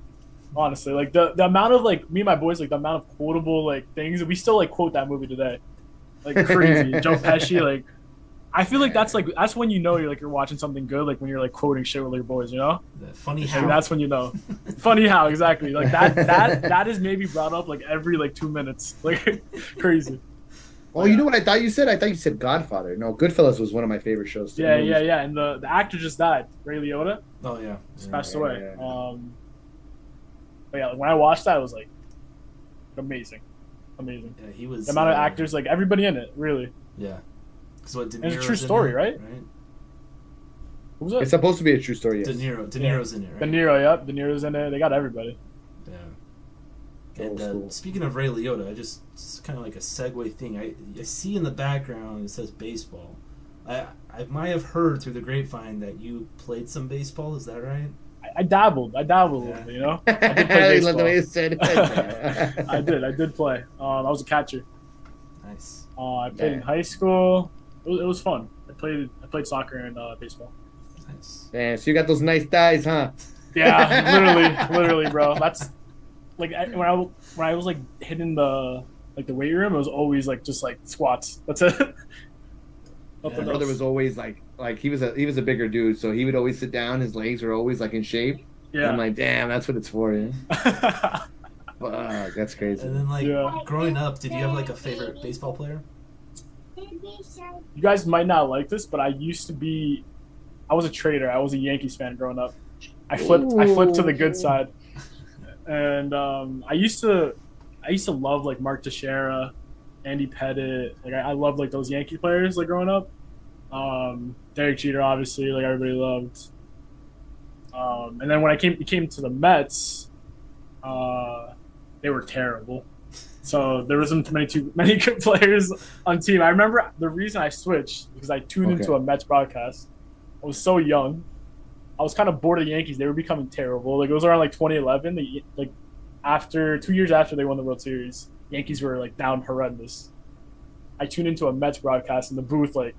Honestly, like the amount of like me and my boys, like the amount of quotable like things we still like quote that movie today, like crazy. Joe Pesci, like I feel like that's when you know you're watching something good, like when you're like quoting shit with your boys, The funny Like, how that's when you know. Funny how exactly like that is maybe brought up like every like 2 minutes, like crazy. Oh, you know what I thought you said? I thought you said Godfather. No, Goodfellas was one of my favorite shows. Yeah, and the actor just died, Ray Liotta. Oh yeah, Just yeah. passed yeah, away. yeah. But yeah, when I watched that, it was like amazing. Yeah, he was The amount of actors, like everybody in it, really. Yeah, because what De And it's a Niro's true in story, it, right? Who was It's it? supposed to be a true story. Yes. De Niro's in it, right? De Niro, yep. De Niro's in it. They got everybody. Yeah. Old And school. speaking of Ray Liotta, it's kind of like a segue thing. I see in the background it says baseball. I might have heard through the grapevine that you played some baseball. Is that right? I dabbled. a Yeah. little bit, I did I play love the way baseball. you said it. I did play. I was a catcher. Nice. I played in Yeah. high school. It was fun. I played soccer and baseball. Nice. Man, so you got those nice thighs, huh? Yeah, literally, bro. That's like when I was like hitting the weight room, it was always like just like squats. That's it. My Nothing brother else. was always like he was a bigger dude, so he would always sit down. His legs were always like in shape. And I'm Yeah. like, damn, that's what it's for. Yeah. Fuck, that's crazy. And then like Yeah. growing up, did you have like a favorite baseball player? You guys might not like this, but I was a trader. I was a Yankees fan growing up. I flipped to the Ooh. good side, and I used to love like Mark Teixeira, Andy Pettit. Like I loved like those Yankee players like growing up. Derek Jeter, obviously, like everybody loved. And then when I came to the Mets, they were terrible. So there wasn't too many good players on team. I remember the reason I switched because I tuned into a Mets broadcast. I was so young. I was kind of bored of the Yankees. They were becoming terrible. Like it was around like 2011. Like after 2 years after they won the World Series, Yankees were like down horrendous. I tuned into a Mets broadcast in the booth, like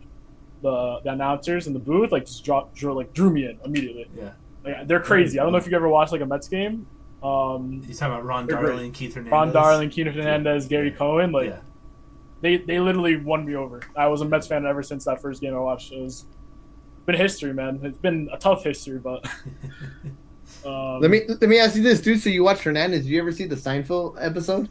the announcers in the booth, like just drew me in immediately. Yeah, like, they're crazy. I don't know if you've ever watched like a Mets game. You talking about Ron Darling, Keith Hernandez? Ron Darling, Keith Hernandez, Gary Cohen. Like yeah. they literally won me over. I was a Mets fan ever since that first game I watched. It's been history, man. It's been a tough history, but. Let me ask you this, dude. So you watch Hernandez? Did you ever see the Seinfeld episode?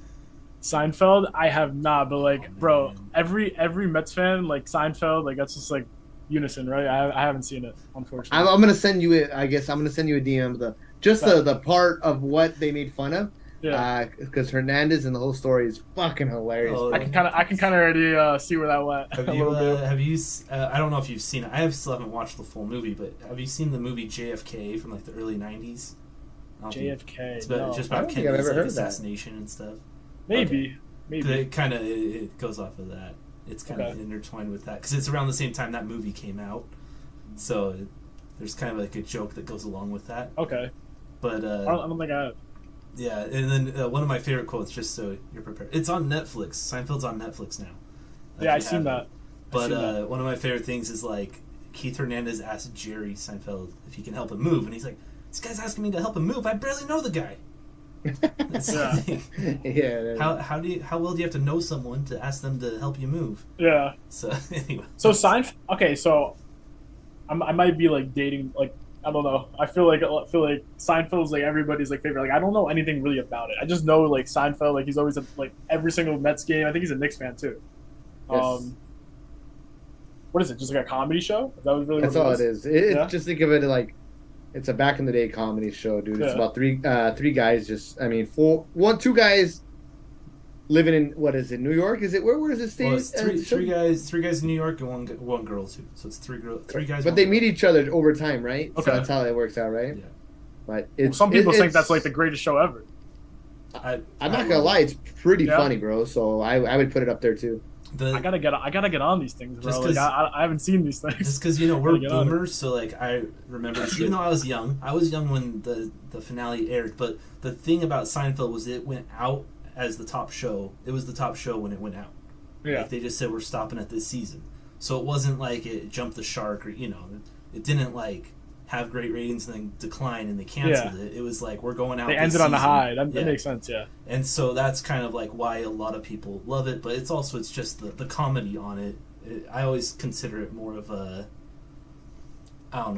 Seinfeld, I have not, but like, bro, every Mets fan like Seinfeld, like that's just like unison, right? I haven't seen it, unfortunately. I'm gonna send you it. I guess I'm gonna send you a DM of the part of what they made fun of. Yeah. Because Hernandez and the whole story is fucking hilarious. Oh, I can kind of already see where that went. Have you? I don't know if you've seen it. I still haven't watched the full movie, but have you seen the movie JFK from like the early '90s? JFK. It's about, just I about don't think I've Kennedy's ever heard of assassination and stuff. Maybe. It kind of it goes off of that. It's kind of intertwined with that because it's around the same time that movie came out, so there's kind of like a joke that goes along with that. Okay. But I don't think I have. Yeah, and then one of my favorite quotes, just so you're prepared. It's on Netflix. Seinfeld's on Netflix now. Yeah, I've seen that. But one of my favorite things is like Keith Hernandez asked Jerry Seinfeld if he can help him move, and he's like, "This guy's asking me to help him move. I barely know the guy." Yeah. How well do you have to know someone to ask them to help you move? Yeah. So anyway. So Seinfeld. Okay, so I might be like dating like. I don't know. I feel like Seinfeld's like everybody's like favorite. Like I don't know anything really about it. I just know like Seinfeld. Like he's always at like every single Mets game. I think he's a Knicks fan too. Yes. What is it? Just like a comedy show? Is that really That's what all it it is. Just think of it like it's a back in the day comedy show, dude. It's about three guys. Two guys living in what is it? New York? Is it where is it staying? Well, it's three guys in New York and one girl too. So it's three guys. But they meet each other over time, right? Okay. So that's how it works out, right? Yeah. But some people think that's like the greatest show ever. I'm not gonna lie, it's pretty funny, bro. So I would put it up there too. I gotta get on these things, bro. Like, I haven't seen these things. Just because we're boomers, so like I remember, even though I was young when the finale aired. But the thing about Seinfeld was it went out as the top show. It was the top show when it went out. Yeah. Like they just said we're stopping at this season, so it wasn't like it jumped the shark or it didn't like have great ratings and then decline and they canceled it. It was like we're going out. They ended on a high. That makes sense. Yeah. And so that's kind of like why a lot of people love it, but it's just the comedy on it. I always consider it more of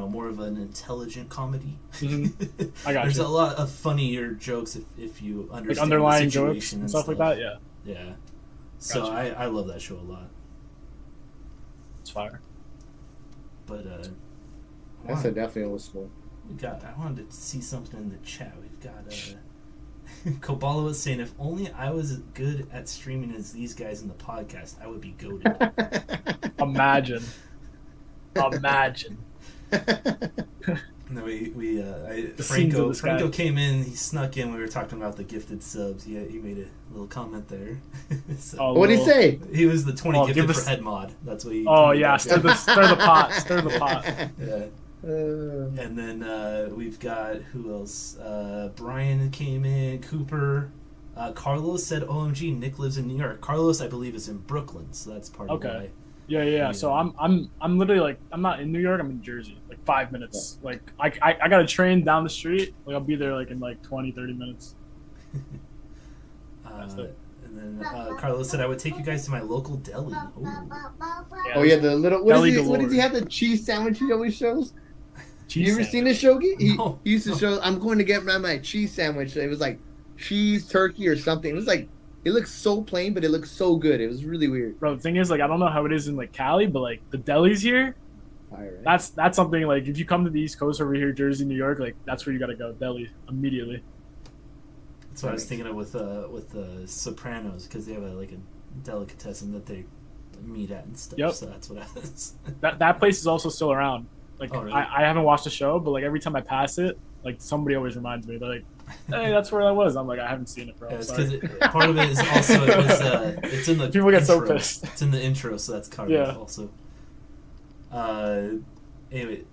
more of an intelligent comedy. Mm-hmm. I got There's you. a lot of funnier jokes if you understand like underlying the situation jokes and and stuff like that. Yeah. Yeah. So Gotcha. I love that show a lot. It's fire. But That's definitely a listenable. I wanted to see something in the chat. We've got Kobala was saying, if only I was as good at streaming as these guys in the podcast, I would be goated. Imagine. No, Franco came in. He snuck in. We were talking about the gifted subs. He made a little comment there. So, what did he say? He was the 20 gifted for head mod. That's what he. Oh yeah, stir the pot. Stir the pot. Yeah. And then we've got who else? Brian came in. Cooper. Carlos said, "OMG, Nick lives in New York." Carlos, I believe, is in Brooklyn, so that's part of why. Yeah. So I'm literally like I'm not in New York. I'm in Jersey. Like 5 minutes. Like I got a train down the street. Like I'll be there like in like 20-30 minutes. And then Carlos said, "I would take you guys to my local deli." Yeah, the little what did he have? The cheese sandwich he always shows. You ever seen this show? He used to show. I'm going to get my cheese sandwich. It was like cheese, turkey, or something. It was like it looks so plain, but it looks so good. It was really weird. Bro, the thing is, like, I don't know how it is in like Cali, but like the delis here, pie, right? That's something like if you come to the East Coast over here, Jersey, New York, like that's where you gotta go, deli immediately. That's what I was thinking of with the Sopranos, because they have a delicatessen that they meet at and stuff. Yep. So that's what I was. That place is also still around. Like Oh, really? I haven't watched the show, but like every time I pass it, like somebody always reminds me. They're like, "Hey, that's where I was." I'm like, "I haven't seen it, bro." Yeah, it's Sorry. because part of it is also it's in the People get so intro. pissed. It's in the intro, so that's covered Yeah. also. Anyway,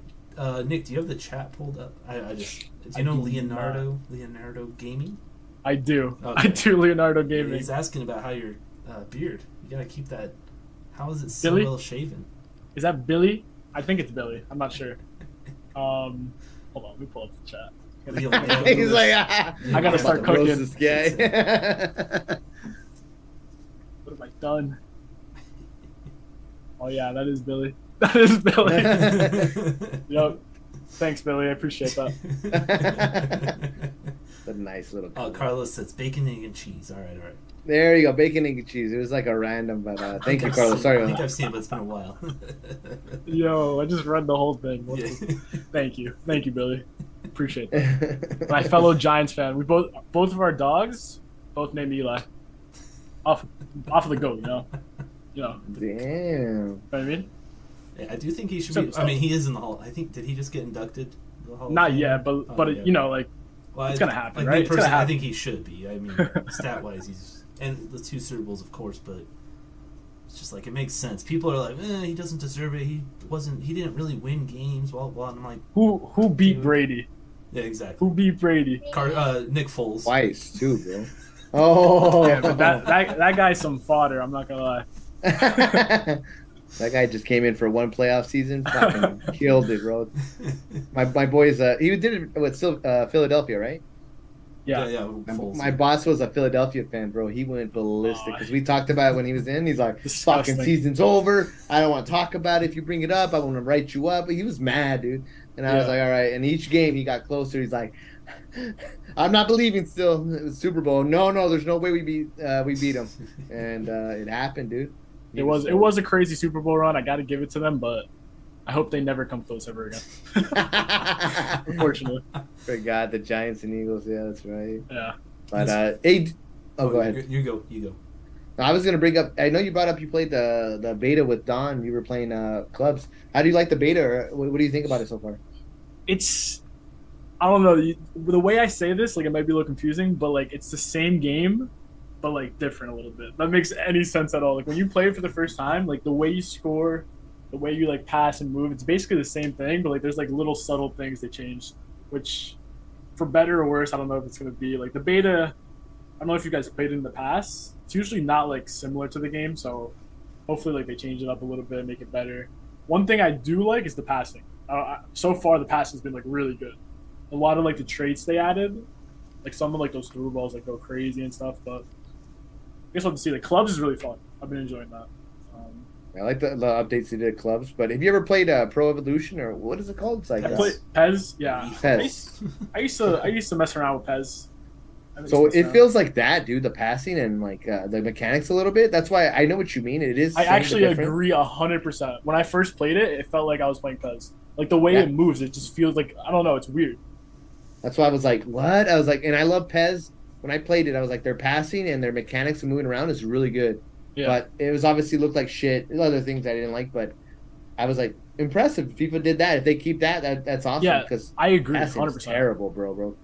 Nick, do you have the chat pulled up? I just do you I know do Leonardo Gaming? I do. Okay. I do. Leonardo Gaming. He's asking about how your beard. You gotta keep that. How is it so Billy? well shaven? Is that Billy? I think it's Billy. I'm not sure. Hold on, let me pull up the chat. Leonardo. He's like, I gotta start I'm about to roast cooking. this guy. What have I done? Oh yeah, that is Billy. That is Billy. Yep. Thanks, Billy. I appreciate that. A nice little. Oh, Carlos says bacon, egg, and cheese. All right. There you go, bacon, egg, and cheese. It was like a random, but thank you, I've Carlos. seen- Sorry I think about I've seen it, but it's been a while. Yo, I just read the whole thing. Yeah. Thank you, Billy. Appreciate that. that. My fellow Giants fan. We both of our dogs both named Eli. Off of the goat, you know. Damn. You know what I mean? Yeah, I do think he should Some be. I stuff. mean, he is in the hall. I think did he just get inducted? To the Hall of Not Fame? yet, but yeah. you know, like Well, it's gonna happen, like right? Me It's gonna personally, I happen. think he should be. I mean, stat wise, he's and the 2 Super Bowls, of course, but it's just like it makes sense. People are like, he doesn't deserve it. He didn't really win games. Blah blah. And I'm like, who beat Dude. Brady? yeah, exactly. Who beat Brady? Nick Foles. Twice too, bro. Oh, Yeah, but that guy's some fodder. I'm not gonna lie. That guy just came in for one playoff season, fucking killed it, bro. My boy's he did it with Philadelphia, right? Yeah. yeah. Foles. My boss was a Philadelphia fan, bro. He went ballistic Oh, because we talked about it when he was in. He's like, Disgusting. "Fucking season's over. I don't want to talk about it. If you bring it up, I want to write you up." But he was mad, dude. And I was Yeah. like, "All right." And each game he got closer. He's like, "I'm not believing still. It was Super Bowl. No, there's no way we beat him." And it happened, dude. It was a crazy Super Bowl run. I got to give it to them, but I hope they never come close ever again. Unfortunately, Forgot the Giants and Eagles. Yeah, that's right. yeah. But go ahead. You go. I was gonna bring up. I know you brought up you played the beta with Don. You were playing clubs. How do you like the beta? Or what do you think about it so far? It's I don't know the way I say this. Like it might be a little confusing, but like it's the same game, but like different a little bit. That makes any sense at all. Like when you play it for the first time, like the way you score, the way you like pass and move, it's basically the same thing. But like there's like little subtle things they changed, which for better or worse, I don't know if it's gonna be like the beta. I don't know if you guys played it in the past. It's usually not like similar to the game, so hopefully like they change it up a little bit, make it better. One thing I do like is the passing. So far the passing's been like really good. A lot of like the traits they added, like some of like those through balls like go crazy and stuff. But I guess we'll have to see. Like clubs is really fun. I've been enjoying that. I like the updates they did at clubs. But have you ever played Pro Evolution or what is it called? It's like I played Pez. Yeah, Pez. I used to mess around with Pez. So it feels like that, dude. The passing and like the mechanics a little bit. That's why I know what you mean. It is. I same but actually different. agree 100%. When I first played it, it felt like I was playing Pez. Like the way Yeah. it moves, it just feels like I don't know. It's weird. That's why I was like, what? I was like, and I love Pez. When I played it, I was like, their passing and their mechanics and moving around is really good. Yeah. But it was obviously looked like shit. There's other things I didn't like, but I was like, impressive. If people did that. If they keep that's awesome. Yeah, Because I agree passing 100%. is terrible, bro.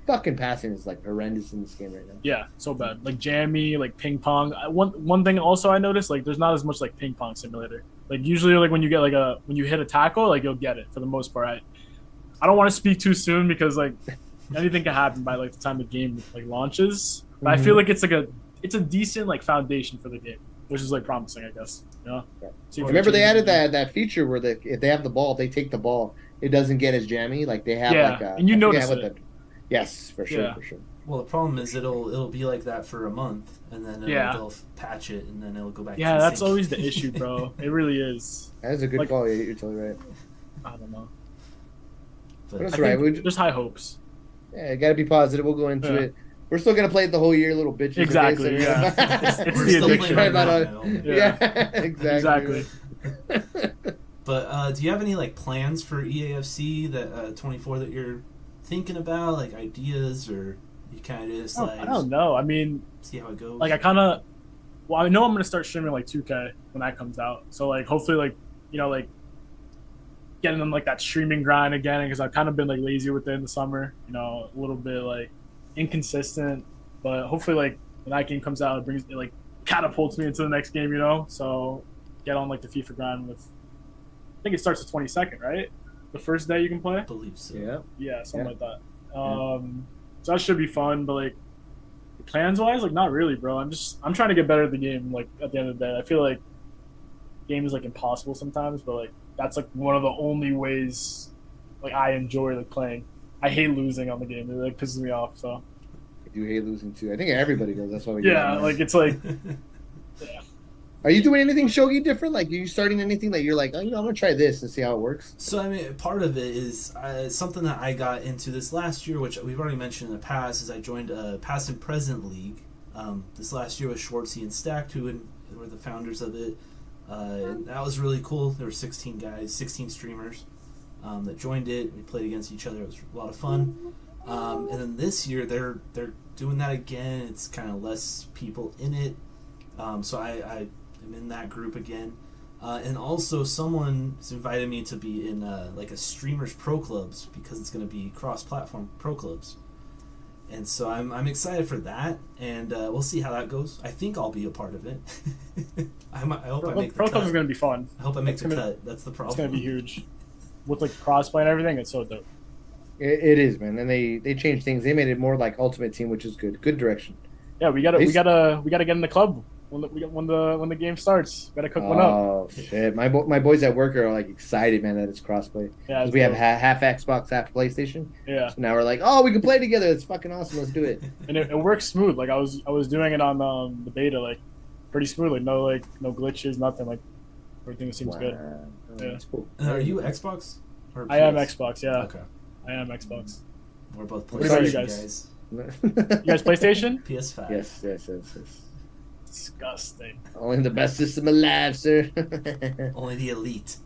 Fucking passing is like horrendous in this game right now. Yeah, so bad. Like jammy, like ping pong. One thing also I noticed, like there's not as much like ping pong simulator. Like usually, like when you get when you hit a tackle, like you'll get it for the most part. I don't want to speak too soon because like anything can happen by like the time the game like launches. But I feel like it's a decent like foundation for the game, which is like promising, I guess. You know? Yeah. See if Remember they changes added it. that feature where if they have the ball, if they take the ball, it doesn't get as jammy. Like they have Yeah, like and you I forget notice what it. Yes, for sure, Yeah. for sure. Well, the problem is it'll be like that for a month, and then they'll patch it, and then it'll go back. Yeah, to that's sync. always the issue, bro. It really is. That is a good Like- call. You're totally right. I don't know. But That's I right. think there's high hopes. Yeah, gotta be positive. We'll go into Yeah. it. We're still gonna play it the whole year, little bitches. okay? Exactly, So- yeah. It's we're the still addiction. playing right About now, it. man. Yeah, exactly. Exactly. But do you have any like plans for EAFC that 24 that you're thinking about, like ideas, or you kind of just I don't know. I mean, see how it goes? like I kind of, well, I know I'm gonna start streaming like 2K when that comes out. So like hopefully like like getting them like that streaming grind again because I've kind of been like lazy with it in the summer. A little bit like inconsistent, but hopefully like when that game comes out, it like catapults me into the next game. So get on like the FIFA grind with. I think it starts the 22nd, right? The first day you can play. I believe so. Yeah. Something like that. So that should be fun, but like plans wise, like not really, bro. I'm trying to get better at the game. Like at the end of the day, I feel like game is like impossible sometimes, but like that's like one of the only ways like I enjoy like playing. I hate losing on the game. It like pisses me off. So I do hate losing too. I think everybody does. That's why we get yeah, on like it's like there. Are you doing anything Shogi different? Like, are you starting anything that you're like, I'm gonna try this and see how it works? So I mean, part of it is something that I got into this last year, which we've already mentioned in the past. Is I joined a past and present league this last year with Schwartzy and Stacked, who were the founders of it. And that was really cool. There were 16 guys, 16 streamers that joined it. We played against each other. It was a lot of fun. And then this year they're doing that again. It's kind of less people in it. So I am in that group again. And also someone's invited me to be in like a streamers pro clubs because it's going to be cross-platform pro clubs. And so I'm excited for that, and we'll see how that goes. I think I'll be a part of it. I hope I make the pro cut. clubs is gonna be fun. I hope I make the cut. That's the problem. It's gonna be huge with like crossplay and everything. It's so dope. It is, man, and they changed things. They made it more like Ultimate Team, which is good. Good direction. Yeah, we gotta get in the club when the game starts. Gotta cook one up. Oh shit, my boys at work are like excited, man, that it's crossplay. Yeah, We have half Xbox, half PlayStation. Yeah. So now we're like, oh, we can play together. It's fucking awesome. Let's do it. And it works smooth. Like I was doing it on the beta, like pretty smooth. Like no glitches, nothing. Like everything seems good. Yeah. That's cool. Are you Xbox? Or I am PS? Xbox. Yeah. Okay. I am Xbox. We're both What about you PlayStation guys? guys. You guys PlayStation? PS5. Yes. Disgusting. Only the best system alive, sir. Only the elite.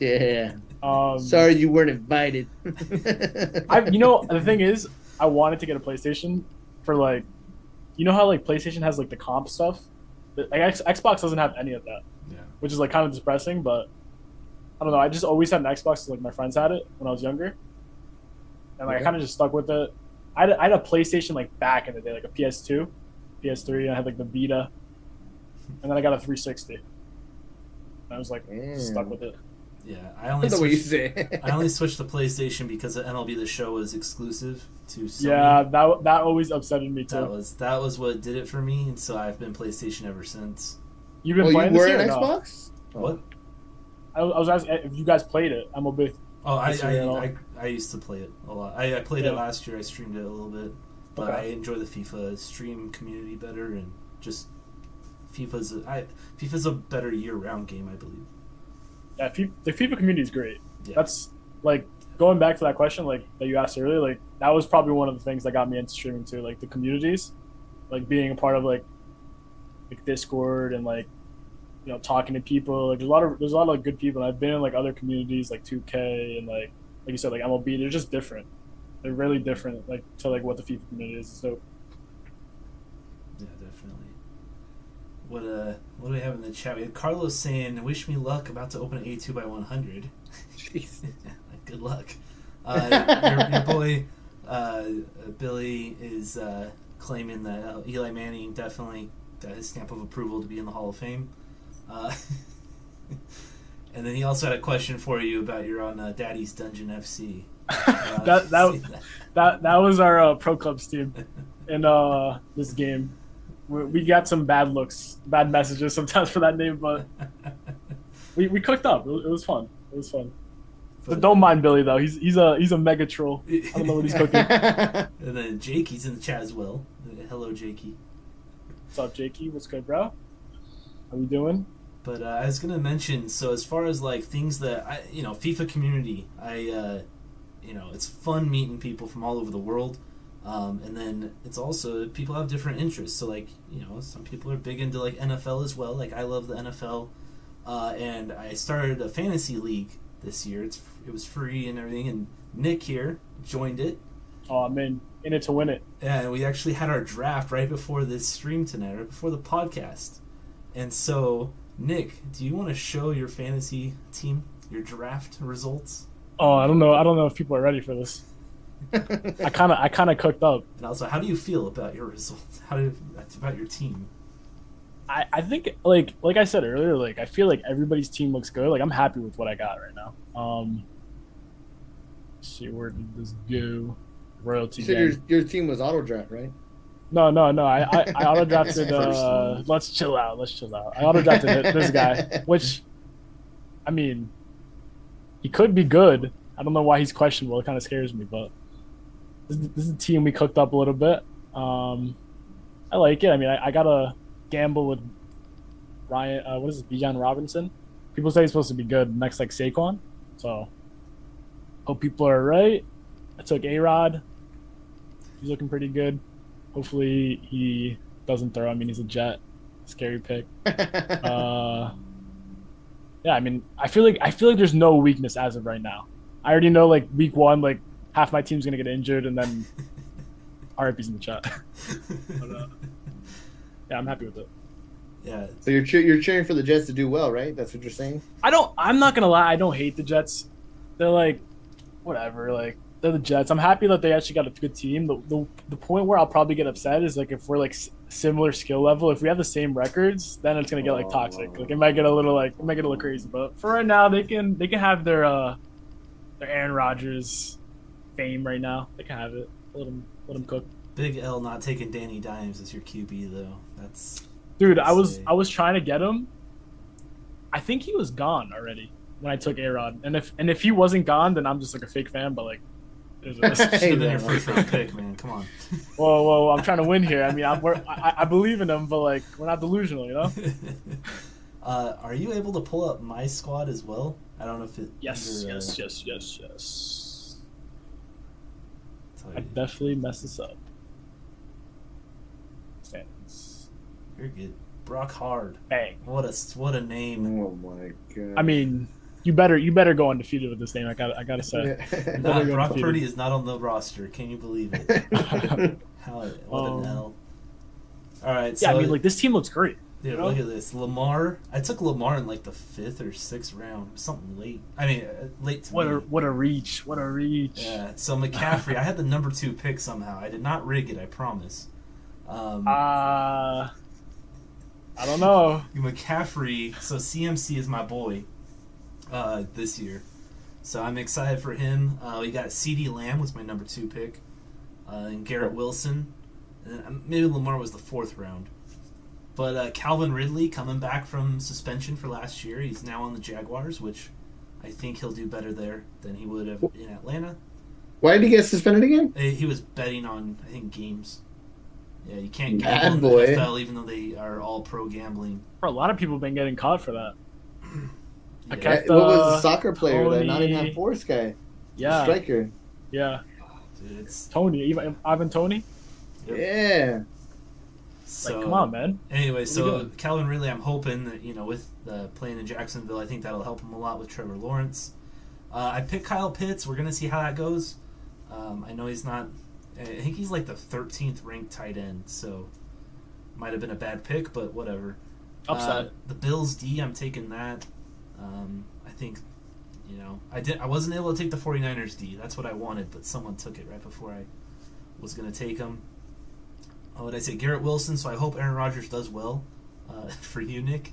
Yeah. Um, Sorry you weren't invited. The thing is, I wanted to get a PlayStation for like, how like PlayStation has like the comp stuff. Like Xbox doesn't have any of that, Yeah. which is like kind of depressing. But I don't know. I just always had an Xbox. Like my friends had it when I was younger, and like I kind of just stuck with it. I had a PlayStation like back in the day, like a PS2, PS3. And I had like the Vita, and then I got a 360. And I was like stuck with it. Yeah, I don't know what you say. I only switched to PlayStation because the MLB The Show was exclusive to Sony. Yeah, that always upsetted me too. That was what did it for me, and so I've been PlayStation ever since. You've been You playing were this year an or no? Xbox? What? I was asking if you guys played it. MLB. Oh, I I used to play it a lot. I played it last year. I streamed it a little bit, but Okay. I enjoy the FIFA stream community better, and just FIFA's a better year-round game, I believe. Yeah, the FIFA community is great. Yeah. That's like going back to that question like that you asked earlier. Like that was probably one of the things that got me into streaming too. Like the communities, like being a part of like Discord and like talking to people. Like there's a lot of good people. And I've been in like other communities like 2K and like you said like MLB. They're just different. They're really different like to like what the FIFA community is. So Yeah, definitely. What do we have in the chat? We had Carlos saying, "Wish me luck. About to open an A2 by 100." Jeez. Good luck. Your boy Billy is claiming that Eli Manning definitely got his stamp of approval to be in the Hall of Fame. And then he also had a question for you about your on Daddy's Dungeon FC. that was our pro clubs team in this game. We got some bad messages sometimes for that name, but we cooked up. It was fun. But don't mind Billy though. He's a mega troll. I don't know what he's cooking. And then Jakey's in the chat as well. Hello, Jakey. What's up, Jakey? What's good, bro? How we doing? But I was gonna mention. So as far as like things that FIFA community, it's fun meeting people from all over the world. And then it's also people have different interests. So like some people are big into like NFL as well. Like I love the NFL. and I started a fantasy league this year. It was free and everything, and Nick here joined it. Oh, I'm in it to win it. Yeah, and we actually had our draft right before this stream tonight, right before the podcast. And so, Nick, do you want to show your fantasy team your draft results? Oh, I don't know if people are ready for this. I kind of cooked up. And also, how do you feel about your results? About your team? I think like I said earlier, like I feel like everybody's team looks good. Like I'm happy with what I got right now. Let's see, where did this go? Royalty. You said your team was auto draft, right? No. I auto drafted. First one. Let's chill out. I auto drafted this guy, which, I mean, he could be good. I don't know why he's questionable. It kind of scares me, but this is a team we cooked up a little bit. I like it. I mean, I got to gamble with Ryan. What is it, Bijan Robinson? People say he's supposed to be good next, like Saquon. So, hope people are right. I took A-Rod. He's looking pretty good. Hopefully he doesn't throw. I mean, he's a Jet. Scary pick. Yeah, I mean, I feel like there's no weakness as of right now. I already know, like, week one, like, half my team's gonna get injured, and then RIP's in the chat. But, yeah, I'm happy with it. Yeah. So you're cheering for the Jets to do well, right? That's what you're saying? I'm not gonna lie. I don't hate the Jets. They're like, whatever. Like, they're the Jets. I'm happy that they actually got a good team. The point where I'll probably get upset is like if we're like similar skill level. If we have the same records, then it's gonna get like toxic. Like it might get a little crazy. But for right now, they can have their Aaron Rodgers fame right now. They can have it. Let them cook. Big L not taking Danny Dimes as your QB though. That's dude. I was trying to get him. I think he was gone already when I took A-Rod. And if he wasn't gone, then I'm just like a fake fan. But like, should have been your first round pick, man. Come on. Whoa! I'm trying to win here. I mean, I believe in him, but like, we're not delusional, you know. Are you able to pull up my squad as well? I don't know if it. Yes. I definitely messed this up. Thanks. You're good. Brock Hard. Bang. What a name. Oh my god. I mean, you better go undefeated with this name. I gotta say. Brock Purdy is not on the roster. Can you believe it? What an L. All right. Yeah, so, I mean, like this team looks great. Dude, look at this. Lamar. I took Lamar in like the 5th or 6th round. Something late. I mean, late to me. What a reach. Yeah. So McCaffrey, I had the number 2 pick somehow. I did not rig it. I promise. I don't know. McCaffrey. So CMC is my boy this year. So I'm excited for him. We got CeeDee Lamb was my number 2 pick. And Garrett Wilson. And maybe Lamar was the 4th round. But Calvin Ridley coming back from suspension for last year. He's now on the Jaguars, which I think he'll do better there than he would have in Atlanta. Why did he get suspended again? He was betting on, I think, games. Yeah, you can't Bad gamble boy. in the NFL even though they are all pro gambling. Bro, a lot of people have been getting caught for that. Yeah. kept, What was the soccer player, the Tony- Nottingham Forest guy? Yeah, Striker. yeah. Dude, it's Tony, Ivan Tony. Yep. Yeah. so. Like, come on, man. Anyway, What are you so doing? Calvin Ridley, I'm hoping that with playing in Jacksonville, I think that'll help him a lot with Trevor Lawrence. I picked Kyle Pitts. We're gonna see how that goes. I know he's not. I think he's like the 13th ranked tight end, so might have been a bad pick, but whatever. Upside. The Bills D, I'm taking that. I think, I wasn't able to take the 49ers D. That's what I wanted, but someone took it right before I was going to take him. What did I say? Garrett Wilson, so I hope Aaron Rodgers does well for you, Nick.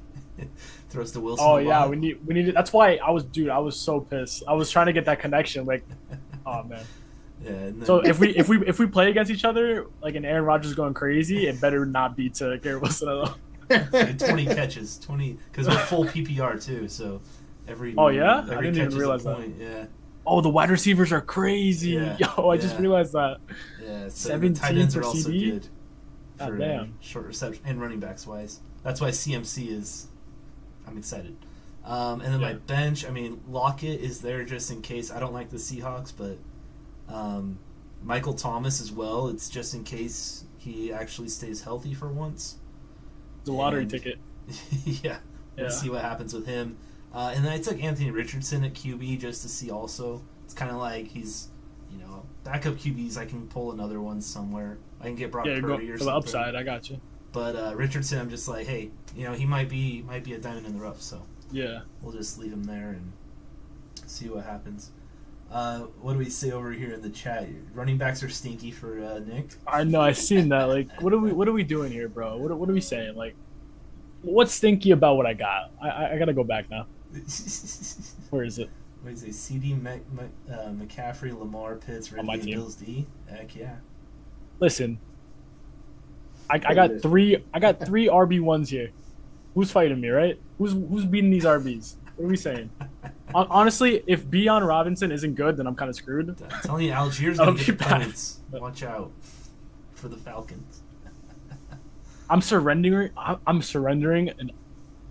Throws to Wilson. Oh a yeah, lot. we need. That's why I was so pissed. I was trying to get that connection. Like, oh man. Yeah. And then, So if we play against each other, like, and Aaron Rodgers is going crazy, it better not be to Garrett Wilson at all. 20 catches, 20 because we're full PPR too. So every Oh, yeah? I every didn't catch even is a realize that. point. Yeah. Oh, the wide receivers are crazy. Yeah, Yo, I just yeah. realized that. Yeah, so the 17 tight ends are for also CD? good God for damn. short reception and running backs wise. That's why CMC is. I'm excited. And then my Yeah. bench. I mean, Lockett is there just in case. I don't like the Seahawks, but Michael Thomas as well. It's just in case he actually stays healthy for once. It's a lottery And- ticket. Yeah, We'll Yeah. see what happens with him. And then I took Anthony Richardson at QB just to see also. It's kind of like he's, backup QBs. I can pull another one somewhere. I can get Brock Yeah, go Purdy or for the something. upside. I got you. But Richardson, I'm just like, hey, he might be a diamond in the rough. So Yeah. we'll just leave him there and see what happens. What do we say over here in the chat? Running backs are stinky for Nick. I know. I seen that. Like, what are we doing here, bro? What are we saying? Like, what's stinky about what I got? I gotta go back now. Where is it? What is it? CD, McCaffrey, Lamar, Pitts, On my Ridley, team. and Bills D. Heck yeah. Listen, I got three RB1s here. Who's fighting me, right? Who's beating these RBs? What are we saying? Honestly, if Bijan Robinson isn't good, then I'm kind of screwed. I'm telling you, Algiers I'll gonna be get the back. points. Watch out for the Falcons. I'm surrendering an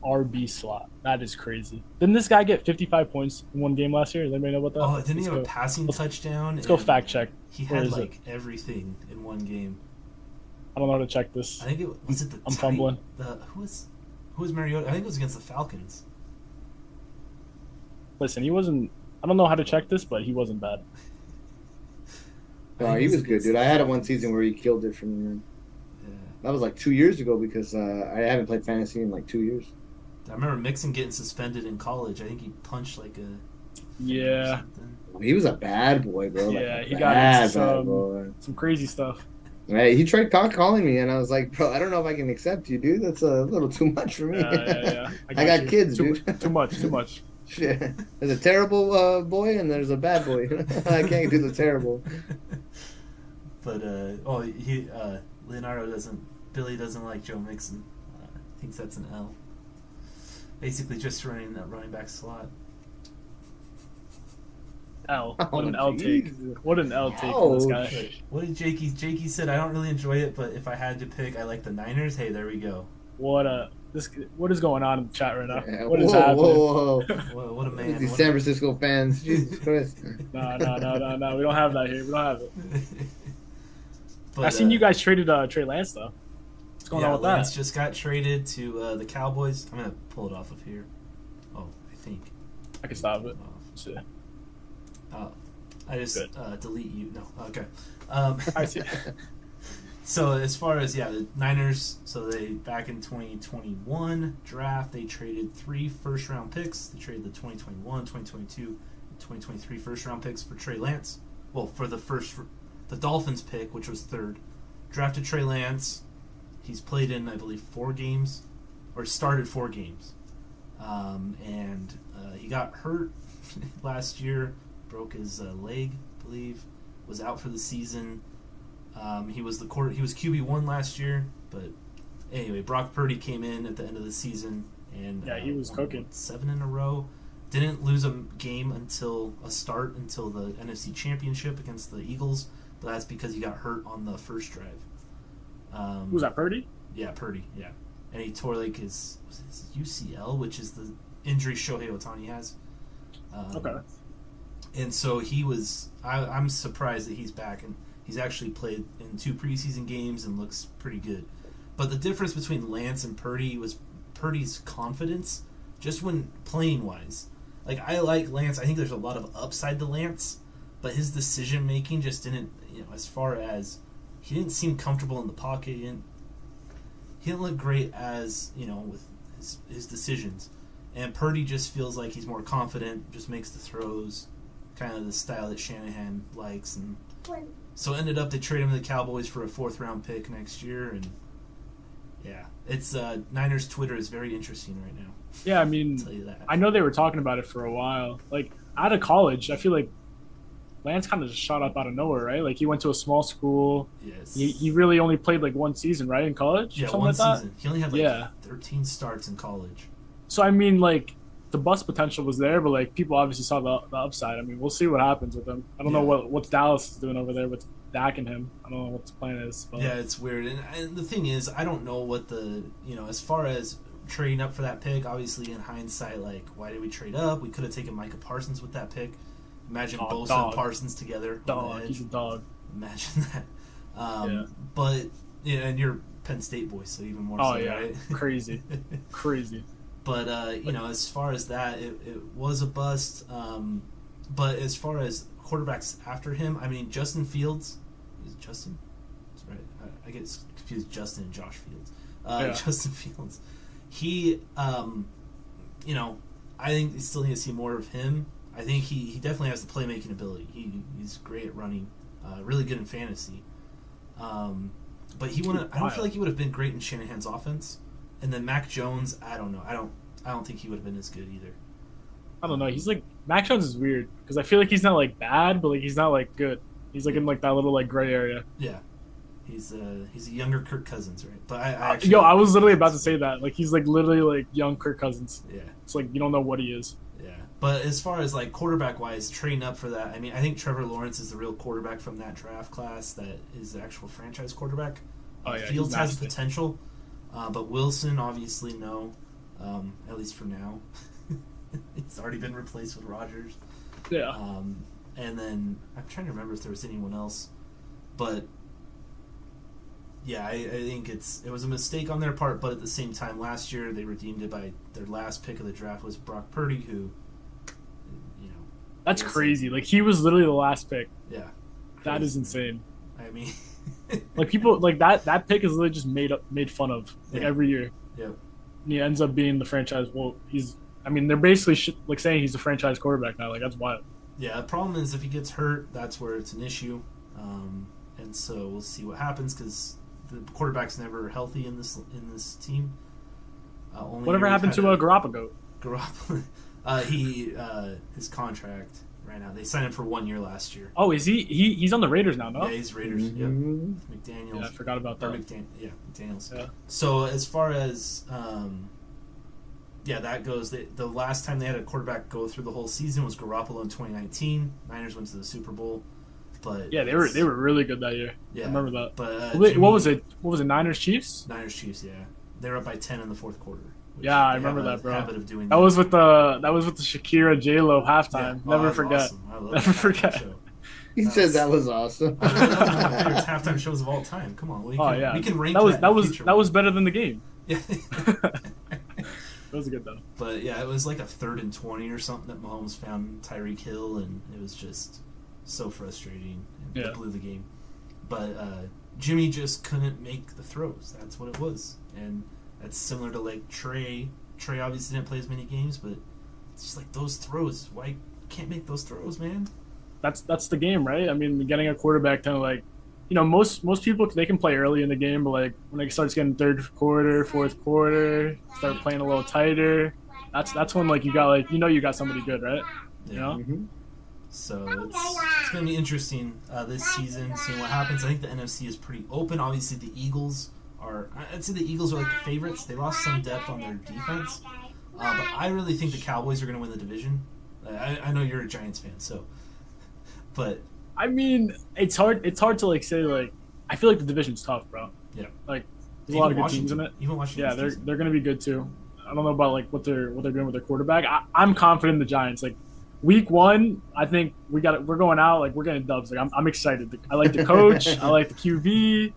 RB slot. That is crazy. Didn't this guy get 55 points in one game last year? Does anybody know about that? Oh, didn't he Let's have a go. passing touchdown? Let's go And fact check. He Where had is it? like everything in one game. I don't know how to check this. I think it was it the. I'm fumbling. Who was Mariota? I think it was against the Falcons. Listen, he wasn't. I don't know how to check this, but he wasn't bad. Oh, he was good, dude. I had it one season where he killed it for me, man. Yeah. That was like 2 years ago because I haven't played fantasy in like 2 years. I remember Mixon getting suspended in college. I think he punched like a. Yeah. something. He was a bad boy, bro. Yeah, like he a got bad, into bad boy. some crazy stuff. Right, he tried calling me, and I was like, bro, I don't know if I can accept you, dude. That's a little too much for me. Yeah. I got you. kids, too, dude. Too much. Shit. There's a terrible boy, and there's a bad boy. I can't do the terrible. But Billy doesn't like Joe Mixon. Thinks that's an L. Basically, just running that running back slot. L. Oh, What an L take. jeez. What an L take for this guy. Ouch. What did Jakey? Jakey said, "I don't really enjoy it, but if I had to pick, I like the Niners." Hey, there we go. What is going on in the chat right now? Yeah, What is happening? Whoa. What a man! These what San a- Francisco fans, Jesus Christ. No. We don't have that here. We don't have it. But, I seen you guys traded Trey Lance though. What's going on with Lance that? just got traded to the Cowboys. I'm gonna pull it off of here. Oh, I think. I can stop it. Oh, Let's see. I just Good. delete you. No, okay. I see. So as far as the Niners, so they back in 2021 draft they traded 3 first-round picks. They traded the 2021, 2022, and 2023 first-round picks for Trey Lance. Well, for the Dolphins pick, which was third, drafted Trey Lance. He's played in, I believe, 4 games, or started 4 games, and he got hurt last year, broke his leg, I believe, was out for the season. He was QB1 last year, but anyway, Brock Purdy came in at the end of the season and Yeah, he was won, cooking. 7 in a row. Didn't lose a game until the NFC Championship against the Eagles, but that's because he got hurt on the first drive. Who's that? Purdy? Yeah, Purdy. Yeah, and he tore like his UCL, which is the injury Shohei Ohtani has. Okay. And so he was. I'm surprised that he's back, and he's actually played in 2 preseason games and looks pretty good. But the difference between Lance and Purdy was Purdy's confidence, just when playing wise. Like, I like Lance. I think there's a lot of upside to Lance, but his decision making just didn't. As far as he didn't seem comfortable in the pocket. He didn't look great as with his decisions. And Purdy just feels like he's more confident, just makes the throws, kind of the style that Shanahan likes, and so ended up they trade him to the Cowboys for a 4th round pick next year, and it's Niners Twitter is very interesting right now. Yeah, I I'll mean, tell you that. I know they were talking about it for a while. Like, out of college, I feel like Lance kind of just shot up out of nowhere, right? Like, he went to a small school. Yes. He really only played like 1 season, right, in college? Yeah, Something 1 like that? season. He only had like Yeah. 13 starts in college. So, I mean, like, the bust potential was there, but like people obviously saw the upside. I mean, we'll see what happens with him. I don't know what Dallas is doing over there with Dak and him. I don't know what the plan is. But. Yeah, it's weird. And the thing is, I don't know what as far as trading up for that pick, obviously in hindsight, like, why did we trade up? We could have taken Micah Parsons with that pick. Imagine Bosa and Parsons together. On the Dog, edge. he's a dog. Imagine that. Yeah. But, and you're Penn State boy, so even more so, Oh yeah, right? crazy. But as far as that, it was a bust. But as far as quarterbacks after him, I mean, Justin Fields is it Justin. That's right. I get confused. Justin and Josh Fields. Justin Fields. He, I think you still need to see more of him. I think he definitely has the playmaking ability. He's great at running, really good in fantasy. But I don't feel like he would have been great in Shanahan's offense. And then Mac Jones, I don't know. I don't think he would have been as good either. I don't know. He's like Mac Jones is weird because I feel like he's not like bad, but like he's not like good. He's like in like that little like gray area. Yeah, he's a younger Kirk Cousins, right? But I was literally about to say that. Like he's like literally like young Kirk Cousins. Yeah, it's like you don't know what he is. Yeah, but as far as like quarterback wise, trading up for that, I mean, I think Trevor Lawrence is the real quarterback from that draft class. That is the actual franchise quarterback. Oh yeah, Fields has the potential, but Wilson obviously no, at least for now. It's already been replaced with Rodgers. Yeah. And then I'm trying to remember if there was anyone else, but yeah, I think it was a mistake on their part. But at the same time, last year they redeemed it by their last pick of the draft was Brock Purdy, who, that's crazy. Like he was literally the last pick. Yeah. That is insane. I mean, like people like that pick is literally just made fun of like every year. Yeah. And he ends up being the franchise. Well, they're basically like saying he's the franchise quarterback now. Like that's wild. Yeah, the problem is if he gets hurt, that's where it's an issue. And so we'll see what happens because the quarterback's never healthy in this team. Whatever happened to Garoppolo? Garoppolo, his contract right now. They signed him for 1 year last year. Oh, is he's on the Raiders now? No. Yeah, he's Raiders. Mm-hmm. Yep. McDaniels. Yeah, I forgot about that. McDaniels. Yeah. So as far as that goes. The last time they had a quarterback go through the whole season was Garoppolo in 2019. Niners went to the Super Bowl, but yeah, they were really good that year. Yeah, I remember that. But what was it? Niners Chiefs? Niners Chiefs. Yeah, they were up by 10 in the fourth quarter. Yeah, I remember that, bro. Habit of doing that was with the Shakira J-Lo halftime. Yeah. Never forget. Awesome. I love Never forget. He said that was awesome. One of my favorite halftime shows of all time. Come on, we can rank that was better than the game. Yeah. That was good though. But yeah, it was like a 3rd and 20 or something that Mahomes found Tyreek Hill, and it was just so frustrating. And it blew the game. But Jimmy just couldn't make the throws. That's what it was, and that's similar to like Trey. Trey obviously didn't play as many games, but it's just like those throws. Why you can't make those throws, man? That's the game, right? I mean, getting a quarterback kind of like, most people they can play early in the game, but like when it starts getting third quarter, fourth quarter, start playing a little tighter. That's when like you got like you got somebody good, right? Yeah. Mm-hmm. So it's gonna be interesting this season, seeing what happens. I think the NFC is pretty open. Obviously, the Eagles I'd say the Eagles are like the favorites. They lost some depth on their defense, but I really think the Cowboys are gonna win the division. I know you're a Giants fan, so, but. I mean, it's hard to like say like I feel like the division's tough, bro. Yeah. Like there's a lot of good teams in it. Even Washington. Yeah, they're gonna be good too. I don't know about like what they're doing with their quarterback. I'm confident in the Giants. Like week 1, I think we're going out like we're getting dubs. Like I'm excited. I like the coach. I like the QB.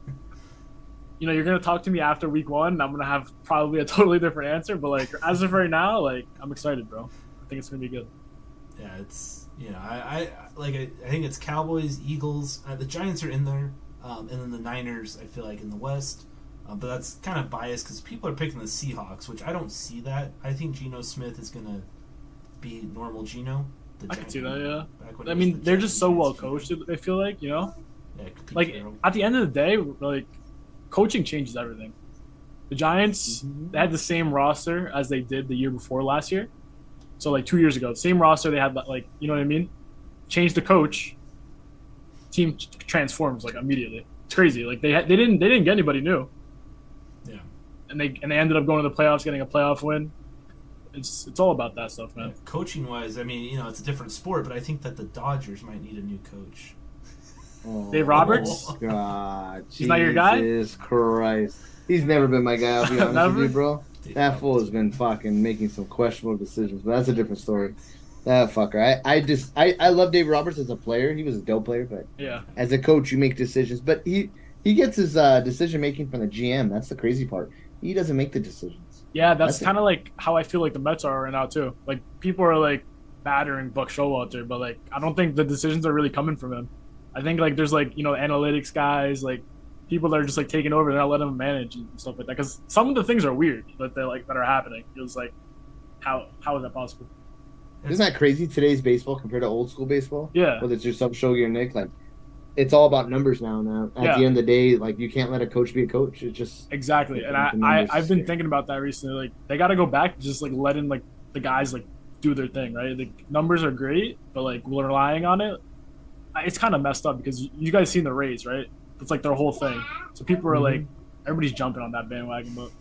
You're gonna talk to me after week 1, and I'm gonna have probably a totally different answer. But like as of right now, like I'm excited, bro. I think it's gonna be good. Yeah, it's. I think it's Cowboys, Eagles. The Giants are in there, and then the Niners. I feel like in the West, but that's kind of biased because people are picking the Seahawks, which I don't see that. I think Geno Smith is gonna be normal Geno. I can see that, yeah. I mean, they're just so well coached. I feel like Yeah, like at the end of the day, like coaching changes everything. The Giants they had the same roster as they did the year before last year. So like 2 years ago, same roster they had, like you know what I mean. Change the coach, team transforms like immediately. It's crazy. Like they didn't get anybody new. Yeah, and they ended up going to the playoffs, getting a playoff win. It's all about that stuff, man. Yeah, coaching wise, I mean, it's a different sport, but I think that the Dodgers might need a new coach. Oh, Dave Roberts. God, he's not your guy. Jesus Christ, he's never been my guy. I'll be honest with you, bro. That fool has been fucking making some questionable decisions, but that's a different story. That fucker. I love Dave Roberts as a player. He was a dope player, but yeah, as a coach, you make decisions. But he gets his decision making from the GM. That's the crazy part. He doesn't make the decisions. Yeah, that's That's it. kind of like how I feel like the Mets are right now too. Like people are like battering Buck Showalter, but like I don't think the decisions are really coming from him. I think like there's like analytics guys, like people that are just like taking over, they're not letting him manage and stuff like that. Because some of the things are weird that are happening. It was like how is that possible? Isn't that crazy? Today's baseball compared to old school baseball, Yeah, whether it's yourself, Shogi, or Nick, like it's all about numbers now. Now, at yeah, the end of the day, like you can't let a coach be a coach. It's just exactly. And the numbers I've is been scary. thinking about that recently. Like they got to go back to just like letting like the guys like do their thing, right? The numbers are great, but like relying on it, it's kind of messed up because you guys seen the Rays, right? It's like their whole thing. So people are like, Mhm. everybody's jumping on that bandwagon, but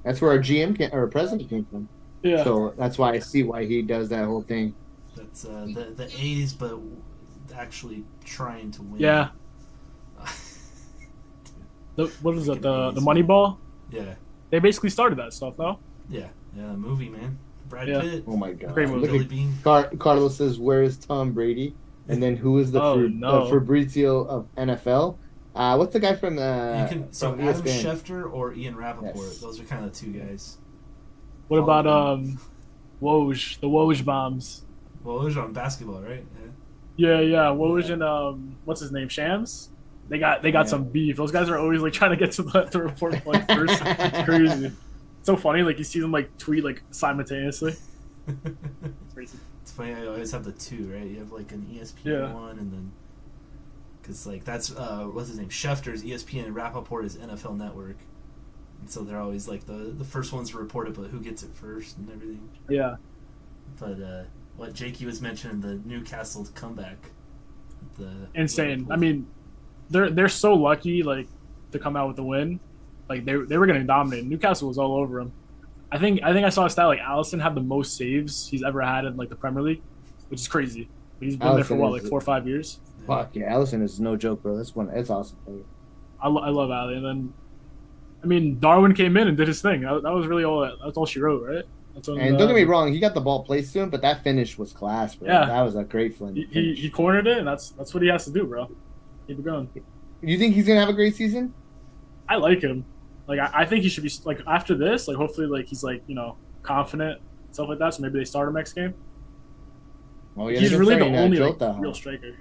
That's where our GM or our president came from. yeah, So that's why I see why he does that whole thing. That's the A's, but actually trying to win. yeah. What is it? Freaking The A's. Moneyball. Yeah, They basically started that stuff, though. yeah, movie, man. Brad Yeah. Pitt. Oh my god! Great movie. Look Billy at Bean. Carlos says, "Where is Tom Brady?" And then who is the Oh, no. Fabrizio of NFL? What's the guy from You can so from Adam ESPN? Schefter or Ian Rappaport. Yes. Those are kind of the two guys. What Follow about them. Woj? The Woj bombs. Well, it was on basketball, right? Yeah. Woj and what's his name? Shams. They got Yeah. some beef. Those guys are always like trying to get to the report like first. It's crazy. It's so funny. Like you see them like tweet like simultaneously. Yeah. It's crazy. It's funny. I always have the two, right? You have like an ESPN Yeah. one, and then because like that's what's his name? Schefter's ESPN and Rappaport is NFL Network, and so they're always like the first ones to report it, but who gets it first and everything. Yeah. But what Jakey was mentioning, the Newcastle comeback, the Insane. Liverpool. I mean, they're so lucky like to come out with the win. Like they were getting dominated. Newcastle was all over them. I saw a stat like Allison had the most saves he's ever had in like the Premier League, which is crazy. He's been there for Alisson what is- like 4 or 5 years. Fuck yeah, Allison is no joke, bro. That's awesome. I love Ali. And then, I mean, Darwin came in and did his thing. That was really all. That's all she wrote, right? That's when, And don't get me wrong, he got the ball placed to him, but that finish was class, bro. Yeah. That was a great finish. He cornered it, and that's what he has to do, bro. Keep it going. You think he's gonna have a great season? I like him. Like I think he should be like after this. Like hopefully, like he's like confident stuff like that. So maybe they start him next game. Well, He's really the starting, only Jota, huh? real striker.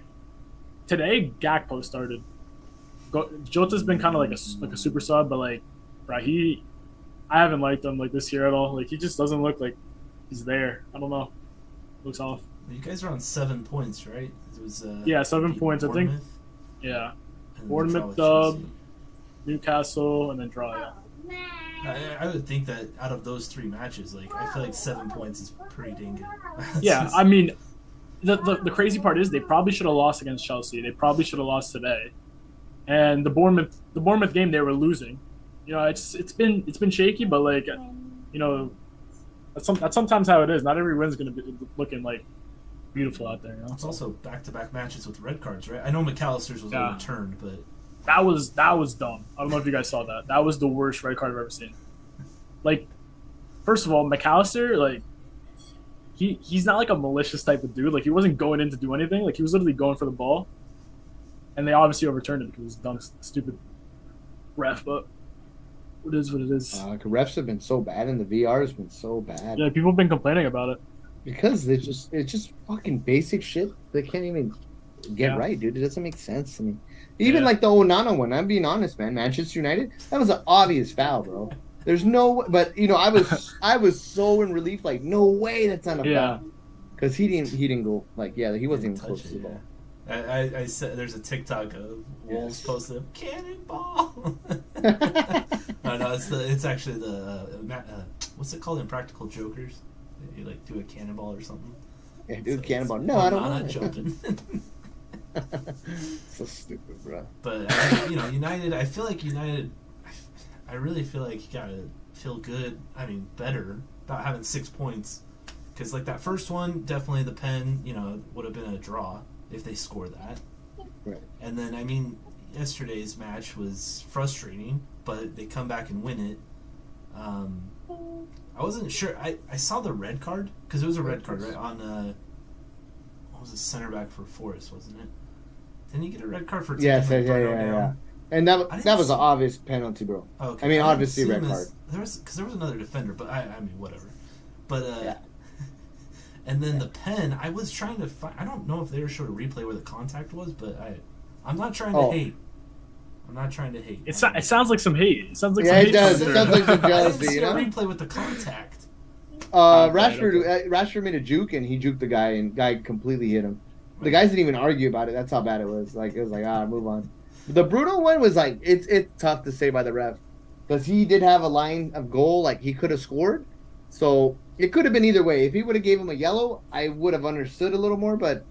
Today, Gakpo started. Jota's been kind of like a super sub, but like, bro, I haven't liked him like this year at all. Like he just doesn't look like he's there. I don't know. Looks off. You guys are on 7 points, right? It was Yeah, 7 beating points. I think. Bournemouth, Yeah, and then Bournemouth draw with dub. Chelsea. Newcastle and then draw. Yeah. I would think that out of those 3 matches, like I feel like 7 points is pretty dang good. Yeah, I mean, the crazy part is they probably should have lost against Chelsea. They probably should have lost today. And the Bournemouth game they were losing. It's been shaky, but like that's sometimes how it is. Not every win's gonna be looking like beautiful out there. It's also back-to-back matches with red cards, right? I know McAllister's was Yeah. overturned, but That was dumb. I don't know if you guys saw that. That was the worst red card I've ever seen. Like, first of all, McAllister, like, he's not like a malicious type of dude. Like, he wasn't going in to do anything. Like, he was literally going for the ball, and they obviously overturned it because it was dumb, stupid ref. But it is what it is. Refs have been so bad, and the VR has been so bad Yeah, people have been complaining about it. because it's just fucking basic shit they can't even get Yeah. right, dude. It doesn't make sense to me. Even Yeah. like the Onana one, I'm being honest, man. Manchester United, that was an obvious foul, bro. There's no, but I was so in relief, like no way that's not a Yeah. foul, because he didn't go like he wasn't even touch close to the it, ball. yeah. I said there's a TikTok of Wolves Yes. posted cannonball. No, it's actually the what's it called? Impractical Jokers. You like do a cannonball or something. Yeah, dude, it's cannonball. No, I don't Onana want it. jumping. So stupid, bro. But United. I feel like United. I really feel like you gotta feel good. I mean, better about having 6 points, because like that first one, definitely the pen. Would have been a draw if they score that. Right. And then I mean, yesterday's match was frustrating, but they come back and win it. I wasn't sure. I saw the red card because it was a red card, right? On what was the center back for Forest, wasn't it? Didn't he get a red card for taking Yes, like, yeah. Bruno down? And I that didn't that was see- an obvious penalty, bro. Okay, I mean, didn't obviously see red him card. there was another defender, but I mean whatever. But Yeah. and then the pen, I was trying to find. I don't know if they were showing a replay where the contact was, but I'm not trying to Oh. hate. I'm not trying to hate. It sounds like some hate. It sounds like Yeah, some it hate does. coming It sounds through. like some I jealousy, didn't see you a know. replay with the contact. Rashford Rashford made a juke and he juked the guy completely hit him. The guys didn't even argue about it. That's how bad it was. Like it was like move on. The Bruno one was like it's tough to say by the ref because he did have a line of goal like he could have scored, so it could have been either way. If he would have gave him a yellow, I would have understood a little more. But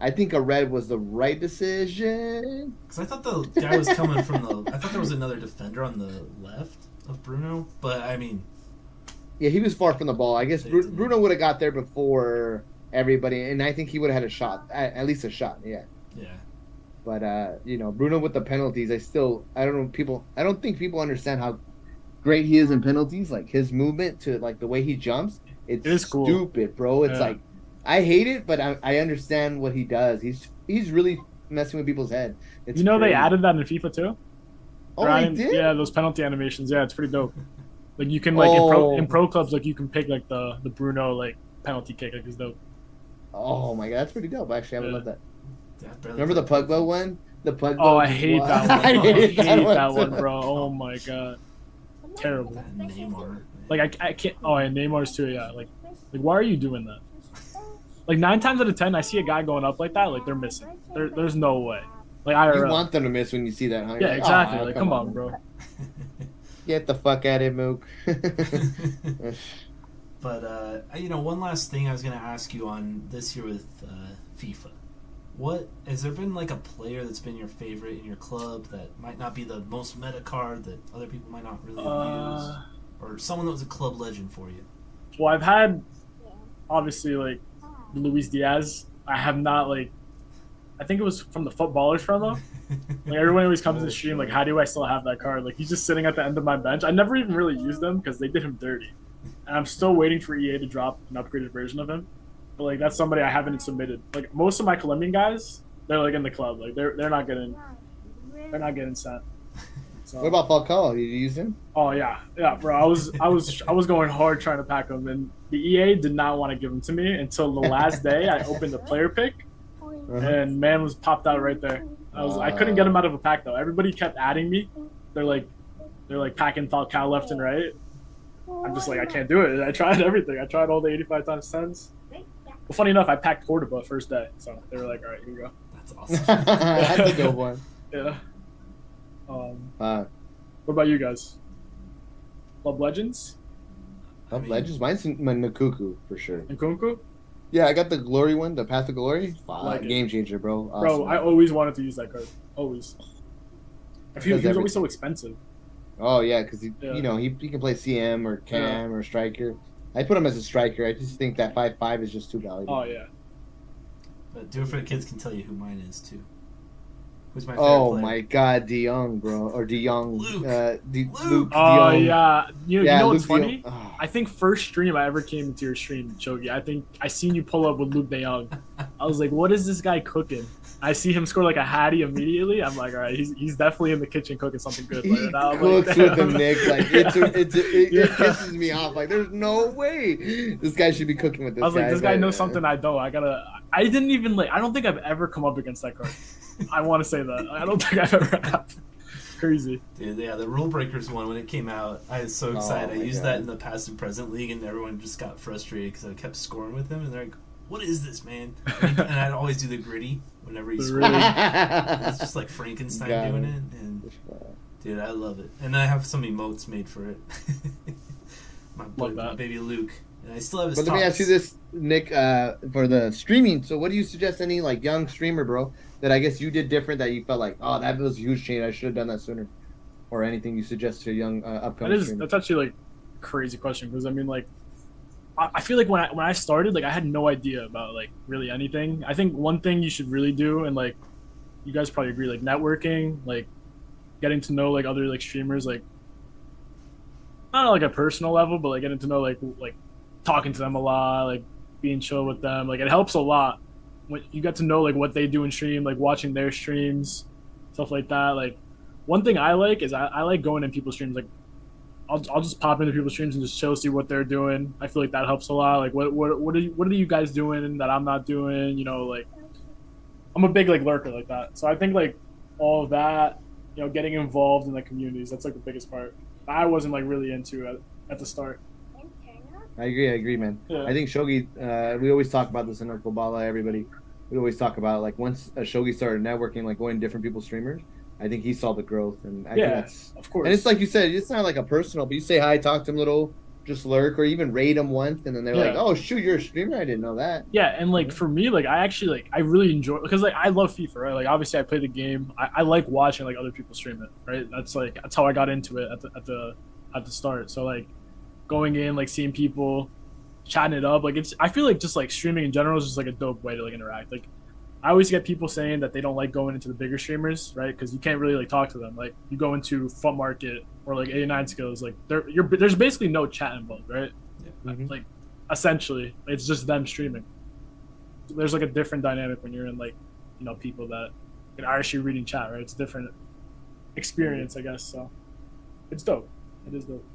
I think a red was the right decision. Because I thought the guy was coming from the. I thought there was another defender on the left of Bruno, but I mean, Yeah, he was far from the ball. I guess Bruno would have got there before everybody, and I think he would have had a shot, at least a shot. Yeah. yeah. But Bruno with the penalties, I don't think people understand how great he is in penalties. Like his movement to like the way he jumps, it's It is cool. stupid, bro. It's Yeah. like I hate it, but I understand what he does. He's really messing with people's head. It's You know they crazy. added that in FIFA too. Oh, Or they did. Yeah, those penalty animations. Yeah, it's pretty dope. Like you can like in pro clubs, like you can pick like the Bruno like penalty kick. Like is dope. Oh my god, that's pretty dope. Actually, I would Yeah. love that. Yeah, I barely Remember the played Pugbo one? The Pugbo. Oh, I hate that one. I hated I hate that too. one, bro. Oh my god, terrible. that Neymar. Like I can't. Oh, and Neymar's too. Yeah. Like why are you doing that? Like 9 times out of 10, I see a guy going up like that. Like they're missing. There's no way. Like You IRL. want them to miss when you see that, huh? You're Yeah, like, exactly. "Aw, Like come on, bro. Get the fuck out of Mook. But one last thing I was gonna ask you on this year with FIFA. What has there been like a player that's been your favorite in your club that might not be the most meta card that other people might not really use, or someone that was a club legend for you? Well, I've had obviously like Luis Diaz. I have not like. I think it was from the footballers promo. Like everyone always comes to the stream like, how do I still have that card? Like he's just sitting at the end of my bench. I never even really used them because they did him dirty, and I'm still waiting for EA to drop an upgraded version of him. But like that's somebody I haven't submitted. Like most of my Colombian guys, they're like in the club. Like they're not getting sent. So, What about Falcao? You use him? Oh yeah, bro. I was going hard trying to pack him, and the EA did not want to give him to me until the last day. I opened the player pick, and man was popped out right there. I couldn't get him out of a pack though. Everybody kept adding me. They're like packing Falcao left and right. I'm just like I can't do it. I tried everything. I tried all the 85 times 10s. Well, funny enough, I packed Cordoba first day, so they were like, all right, here you go. That's awesome. That's a good one. Yeah. Uh, What about you guys? Club Legends I mean, Legends, mine's Nkuku for sure. and Kunku? Yeah, I got the Glory one, the Path of Glory. Like it. Game changer, bro. Awesome. Bro, I always wanted to use that card. Always. He was Does always so expensive. Oh yeah, because Yeah. he can play CM or Cam or striker. I put him as a striker. I just think that 5'5" is just too valuable. Oh yeah. But Do It For the Kids can tell you who mine is too. Who's my favorite Oh player? my God, De Jong, bro, or De Jong, Luke. Luke De Oh Jong. yeah. You know what's Luke De funny? Jong. Oh. I think first stream I ever came into your stream, Chogi, I think I seen you pull up with Luke De Jong. I was like, what is this guy cooking? I see him score like a Hattie immediately. I'm like, all right, he's definitely in the kitchen cooking something good. He Like, I'm cooks like, with the Knicks. Like it Yeah. pisses me off. Like there's no way this guy should be cooking with this I was guy. like, this guy but, knows something I don't. I didn't even I don't think I've ever come up against that card. I want to say that. I don't think I've ever have. Crazy. Dude, yeah, the Rule Breakers one, when it came out, I was so excited. I my used God. that in the past and present league, and everyone just got frustrated because I kept scoring with him, and they're like, what is this, man? And I'd always do the gritty whenever he The scored. gritty. It's just like Frankenstein Got doing him. it, and dude, I love it. And I have some emotes made for it. my Love that. baby Luke. And I still have his But let me ask you tots. this, Nick, for the streaming. So, what do you suggest? Any like young streamer, bro, that I guess you did different that you felt like, oh, that was a huge change. I should have done that sooner, or anything you suggest to a young upcoming streamer? That's actually like a crazy question because I mean like I feel like when I started like I had no idea about like really anything. I think one thing you should really do and like you guys probably agree like networking, like getting to know like other like streamers like not on like a personal level but like getting to know like talking to them a lot, like being chill with them, like it helps a lot when you get to know like what they do in stream, like watching their streams, stuff like that. Like one thing I like is I like going in people's streams. Like I'll just pop into people's streams and just chill, see what they're doing. I feel like that helps a lot. Like what are you guys doing that I'm not doing? You know, like I'm a big like lurker like that. So I think like all of that, you know, getting involved in the communities, that's like the biggest part. I wasn't like really into at the start. I agree, man. Yeah. I think Shogi, we always talk about this in our Kobala, everybody. We always talk about, like, once Shogi started networking, like, going to different people's streamers, I think he saw the growth. And I think that's, of course. and it's like you said, it's not like a personal, but you say hi, talk to him a little, just lurk, or even raid him once, and then they're like, oh, shoot, you're a streamer? I didn't know that. Yeah, and, like, for me, like, I actually, like, I really enjoy, because, like, I love FIFA, right? Like, obviously, I play the game. I like watching, like, other people stream it, right? That's how I got into it at the start. So, like, going in, like, seeing people, chatting it up, like, I feel like just, like, streaming in general is just, like, a dope way to, like, interact. Like, I always get people saying that they don't like going into the bigger streamers, right? Because you can't really like talk to them. Like you go into Fun Market or like 89 Skills, like there's basically no chat involved, right? Yeah. Mm-hmm. Like essentially, it's just them streaming. There's like a different dynamic when you're in like, you know, people that are actually reading chat, right? It's a different experience, I guess. So it's dope. It is dope.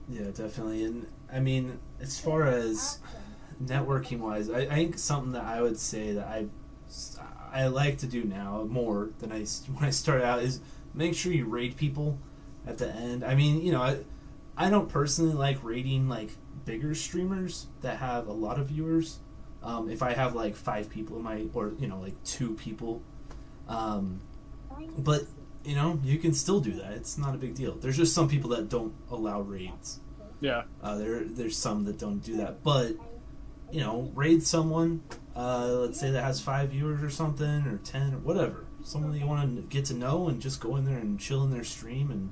Yeah, definitely. And I mean, as far as networking wise, I think something that I would say that I like to do now more than when I started out is make sure you rate people at the end. I mean, you know, I don't personally like rating like bigger streamers that have a lot of viewers. If I have like 5 people in my, or you know, like 2 people, but you know, you can still do that. It's not a big deal. There's just some people that don't allow raids. Yeah. There's some that don't do that, but you know, raid someone, let's say that has 5 viewers or something, or 10 or whatever. Someone that you want to get to know and just go in there and chill in their stream and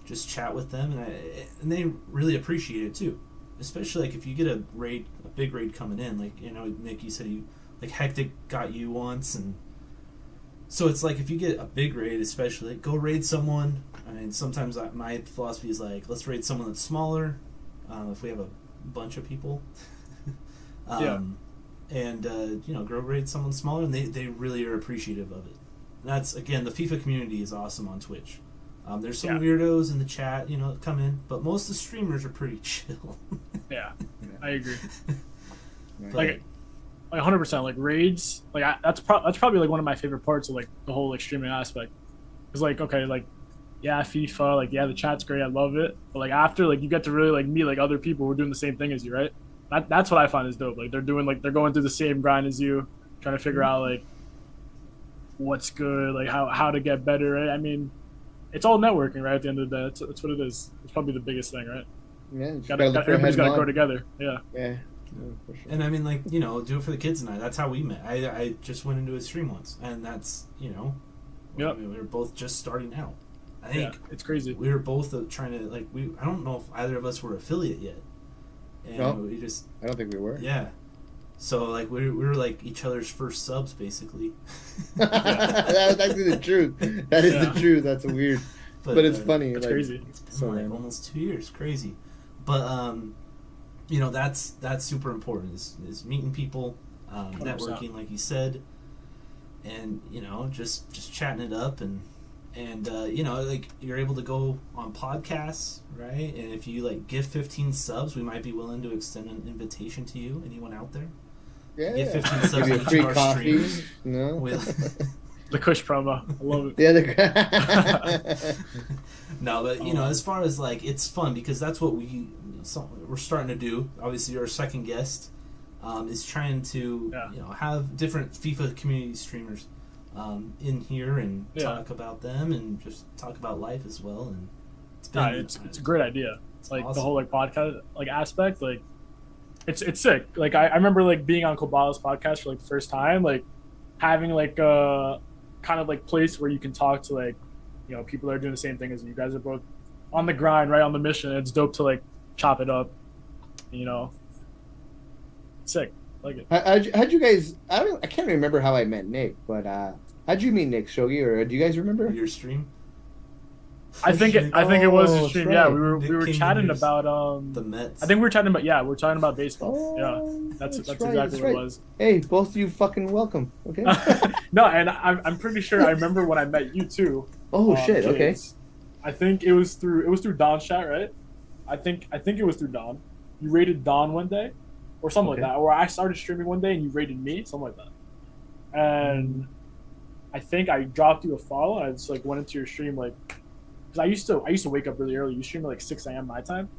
just chat with them, and they really appreciate it too. Especially like if you get a big raid coming in, like you know, Nick, you said you like Hectic got you once, and so it's like if you get a big raid, especially go raid someone. I mean, sometimes my philosophy is like let's raid someone that's smaller, if we have a bunch of people. And you know, go raid someone smaller, and they really are appreciative of it. And that's again, the FIFA community is awesome on Twitch. There's some weirdos in the chat, you know, that come in, but most of the streamers are pretty chill. Yeah, I agree. But, like 100%. Like raids, like that's probably like one of my favorite parts of like the whole like streaming aspect. It's like okay, like yeah, FIFA, like yeah, the chat's great, I love it, but like after like you get to really like meet like other people who are doing the same thing as you, right? That's what I find is dope. Like they're going through the same grind as you, trying to figure out like what's good, like how to get better, right? I mean, it's all networking, right? At the end of the day, that's what it is. It's probably the biggest thing, right? Yeah, everybody's got to grow together. Yeah. Yeah. No, for sure. And I mean, like, you know, do it for the kids and I. That's how we met. I just went into a stream once, and that's, you know, yep. we were both just starting out. I think it's crazy. We were both trying to like I don't know if either of us were affiliate yet. And no, we just. I don't think we were. Yeah. So like we were like each other's first subs basically. That's actually the truth. That is the truth. That's weird, but it's funny. It's like, crazy. It's like almost 2 years, crazy. But you know, that's super important. Is meeting people, networking, like you said, and you know, just chatting it up and you know, like you're able to go on podcasts, right? And if you like give 15 subs, we might be willing to extend an invitation to you. Anyone out there? Yeah. Get 15 subs Give you a to free each of our coffee. streams. No. The Kush promo. I love it. The other. No, but you know, as far as like, it's fun because that's what we're starting to do. Obviously, our second guest is trying to you know, have different FIFA community streamers in here and talk about them and just talk about life as well. And it's a great idea. It's like awesome. The whole like podcast like aspect, like it's sick. Like I remember like being on Kobala's podcast for like the first time, like having like a kind of like place where you can talk to like, you know, people that are doing the same thing as you. You guys are both on the grind, right, on the mission. It's dope to like chop it up, you know. Sick. Like it. How'd you guys? I can't remember how I met Nick, but how'd you meet Nick, Shogi, or do you guys remember? Your stream? I think it was a Oh, stream. that's Yeah, right. we Nick were came in chatting here, about the Mets. I think we were chatting about we're talking about baseball. Yeah, Oh, that's right, exactly that's what right. it was. Hey, both of you fucking welcome. Okay. No, and I'm pretty sure I remember when I met you too. Oh shit. Okay. Kids. I think it was through Don's chat, right? I think it was through Don. You rated Don one day, or something Okay. like that. Or I started streaming one day and you rated me, something like that. And I think I dropped you a follow. And I just like went into your stream like, because I used to wake up really early. You stream at like 6 a.m. my time.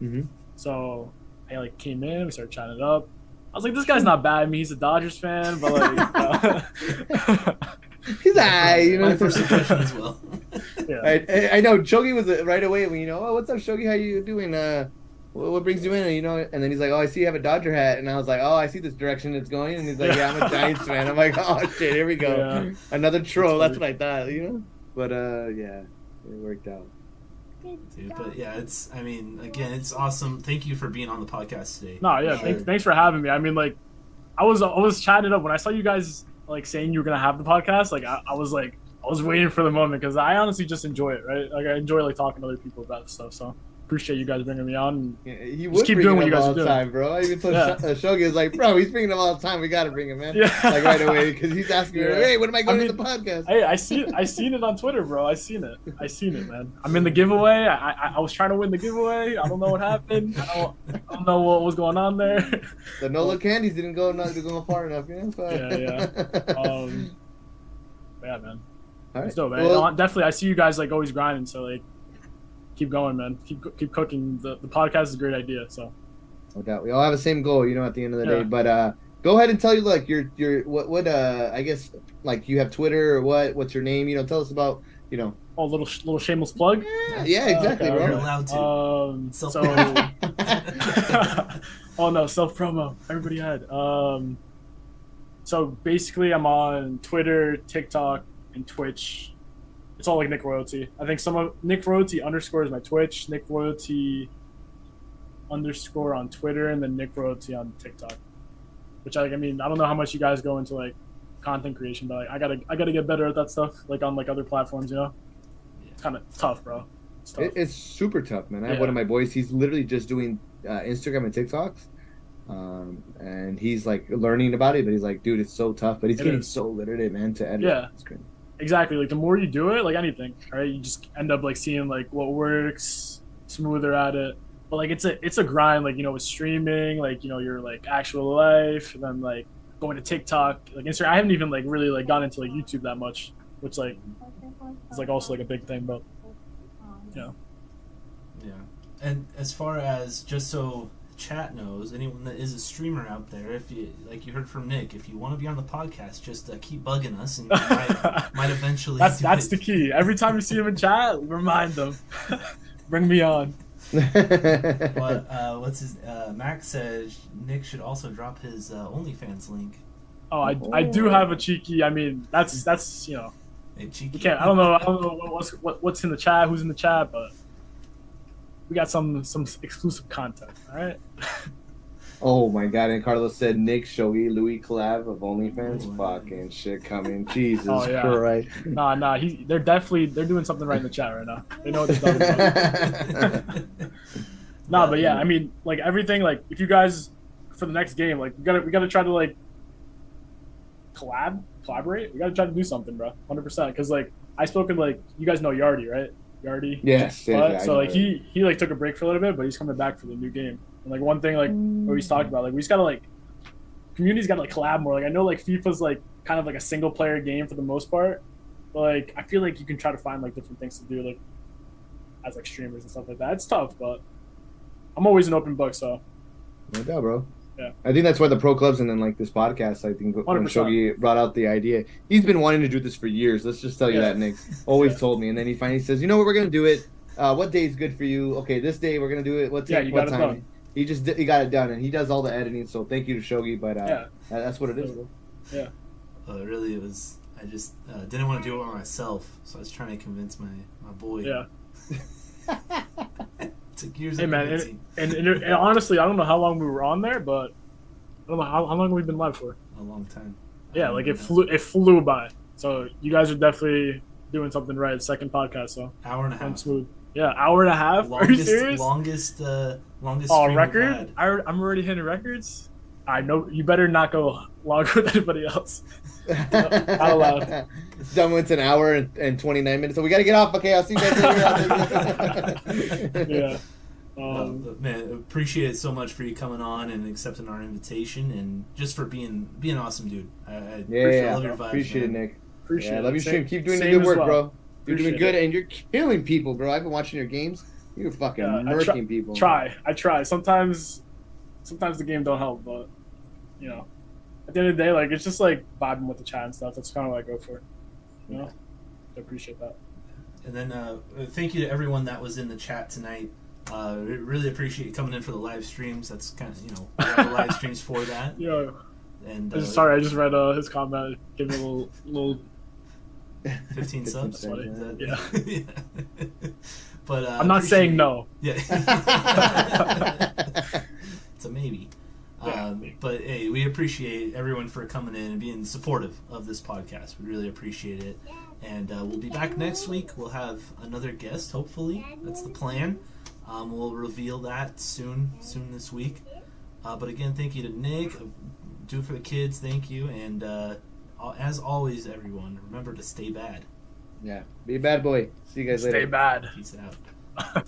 Mhm. So I like came in, we started chatting it up. I was like, this guy's not bad. I mean, he's a Dodgers fan, but like, He's alright, you know. My first impression as well. yeah. I know Shogi was right away when oh, what's up Shogi, how you doing, what brings you in, and then he's like, oh, I see you have a Dodger hat, and I was like, oh, I see this direction it's going, and he's like, yeah, I'm a Giants fan. I'm like, oh shit, here we go. Yeah. Another troll. That's That's what I thought, but yeah, it worked out. Dude, but yeah, I mean, again, it's awesome. Thank you for being on the podcast today. No, yeah, Sure. thanks for having me. I mean, like, I was chatting up when I saw you guys like saying you were gonna have the podcast. Like, I was waiting for the moment because I honestly just enjoy it, right? Like, I enjoy like talking to other people about stuff. So appreciate you guys bringing me on. And Yeah, he Just would keep bring doing it what you up guys all are the doing. time, bro. I even told Yeah. Shogi, is like, bro, he's bringing him all the time. We gotta bring him, man. Yeah. Like right away, because he's asking me, Yeah. hey, when am I going I to mean, the podcast? Hey, I seen it on Twitter, bro. I seen it, man. I'm in the giveaway. I was trying to win the giveaway. I don't know what happened. I don't know what was going on there. The Nola candies didn't go far enough, So. Yeah. Yeah, man. All right. It's dope, man. Well, Definitely, I see you guys like always grinding. So like, keep going, man. Keep cooking. The podcast is a great idea. So no doubt. We all have the same goal, at the end of the Yeah. day. But go ahead and tell you like your what I guess like you have Twitter or what's your name? Tell us about oh, little shameless plug. Yeah, exactly, Okay, You're bro. allowed to. So Self- oh no, self promo. Everybody had. So basically, I'm on Twitter, TikTok, and Twitch. It's all like Nick Royalty. I think some of Nick Royalty underscore is my Twitch. Nick Royalty underscore on Twitter, and then Nick Royalty on TikTok. Which I mean, I don't know how much you guys go into like content creation, but like, I gotta get better at that stuff. Like on like other platforms, It's kind of tough, bro. It's tough. It's super tough, man. I have Yeah. one of my boys. He's literally just doing Instagram and TikToks, and he's like learning about it. But he's like, dude, it's so tough. But he's It getting is. so literate, man, to edit. Yeah. It's crazy. Exactly. Like the more you do it, like anything, right? You just end up like seeing like what works, smoother at it. But like it's a grind, like with streaming, like your like actual life, and then like going to TikTok, like Instagram. I haven't even like really like gone into like YouTube that much, which like is like also like a big thing. But Yeah. And as far as just so chat knows, anyone that is a streamer out there, if you like you heard from Nick, if you want to be on the podcast, just keep bugging us, and you might eventually. that's the key. Every time you see him in chat, remind them, bring me on. But what's his? Max says Nick should also drop his OnlyFans link. Oh, I do have a cheeky. I mean, that's Hey, cheeky. we can't. I don't know what's in the chat, who's in the chat, but we got some exclusive content. All right. Oh my god! And Carlos said Nick Shogi Louis collab of OnlyFans. Oh, Fucking shit coming. Jesus Oh, yeah. Christ. Nah. They're doing something right in the chat right now. They know what they're talking about. Nah, but yeah, I mean, like everything, like if you guys for the next game, like we gotta try to like collaborate. We gotta try to do something, bro. 100%. Because like I spoke with like you guys know Yardi, right? Yardi. Yes. But, I so know like it. he like took a break for a little bit, but he's coming back for the new game. And like one thing like what we talked about, like we just gotta like community's gotta like collab more. Like I know like FIFA's like kind of like a single player game for the most part, but like I feel like you can try to find like different things to do like as like streamers and stuff like that. It's tough, but I'm always an open book, so No doubt, bro. Yeah. I think that's why the pro clubs and then like this podcast, I think when 100%. Shogi brought out the idea, he's been wanting to do this for years. Let's just tell you Yeah. that, Nick. Always Yeah. told me. And then he finally says, you know what, we're going to do it. What day is good for you? Okay, this day we're going to do it. What Yeah, you what got it time? done. He got it done, and he does all the editing, so thank you to Shogi, but Yeah. that's what it is, bro. Really, it was. I just didn't want to do it by myself, so I was trying to convince my boy. yeah. Took years Hey of man, convincing. and honestly, I don't know how long we were on there, but I don't know how long we've been live for. A long time. Yeah, like it flew by. So you guys are definitely doing something right. Second podcast, so Hour and a I'm half. smooth. Yeah, hour and a half. Are you serious? Longest Oh, stream we've record? had. I'm already hitting records. I know you better not go longer than anybody else. Not allowed. Done with an hour and 29 minutes. So we got to get off. Okay, I'll see you guys later. Yeah. But man, appreciate it so much for you coming on and accepting our invitation, and just for being an awesome dude. I Yeah, love your vibes, appreciate it, man. Nick. Appreciate Yeah, I it. love your stream. Keep doing the Same good as work, well. bro. You're Appreciate doing good, it. and you're killing people, bro. I've been watching your games. You're fucking Yeah, murking people. I try. Sometimes the game don't help, but you know, at the end of the day, like it's just like vibing with the chat and stuff. That's kind of what I go for. You know, I appreciate that. And then thank you to everyone that was in the chat tonight. Really appreciate you coming in for the live streams. That's kind of, we have the live streams for that. Yeah. And Sorry, I just read his comment. Give me a little 15 subs. subs, Is that- yeah. But I'm not saying no. Yeah. It's a maybe. Yeah. But hey, we appreciate everyone for coming in and being supportive of this podcast. We really appreciate it. And we'll be back next week. We'll have another guest, hopefully. That's the plan. We'll reveal that soon this week. But again, thank you to Nick. Do it for the kids. Thank you. And as always, everyone, remember to stay bad. Yeah, be a bad boy. See you guys later. Stay bad. Peace out.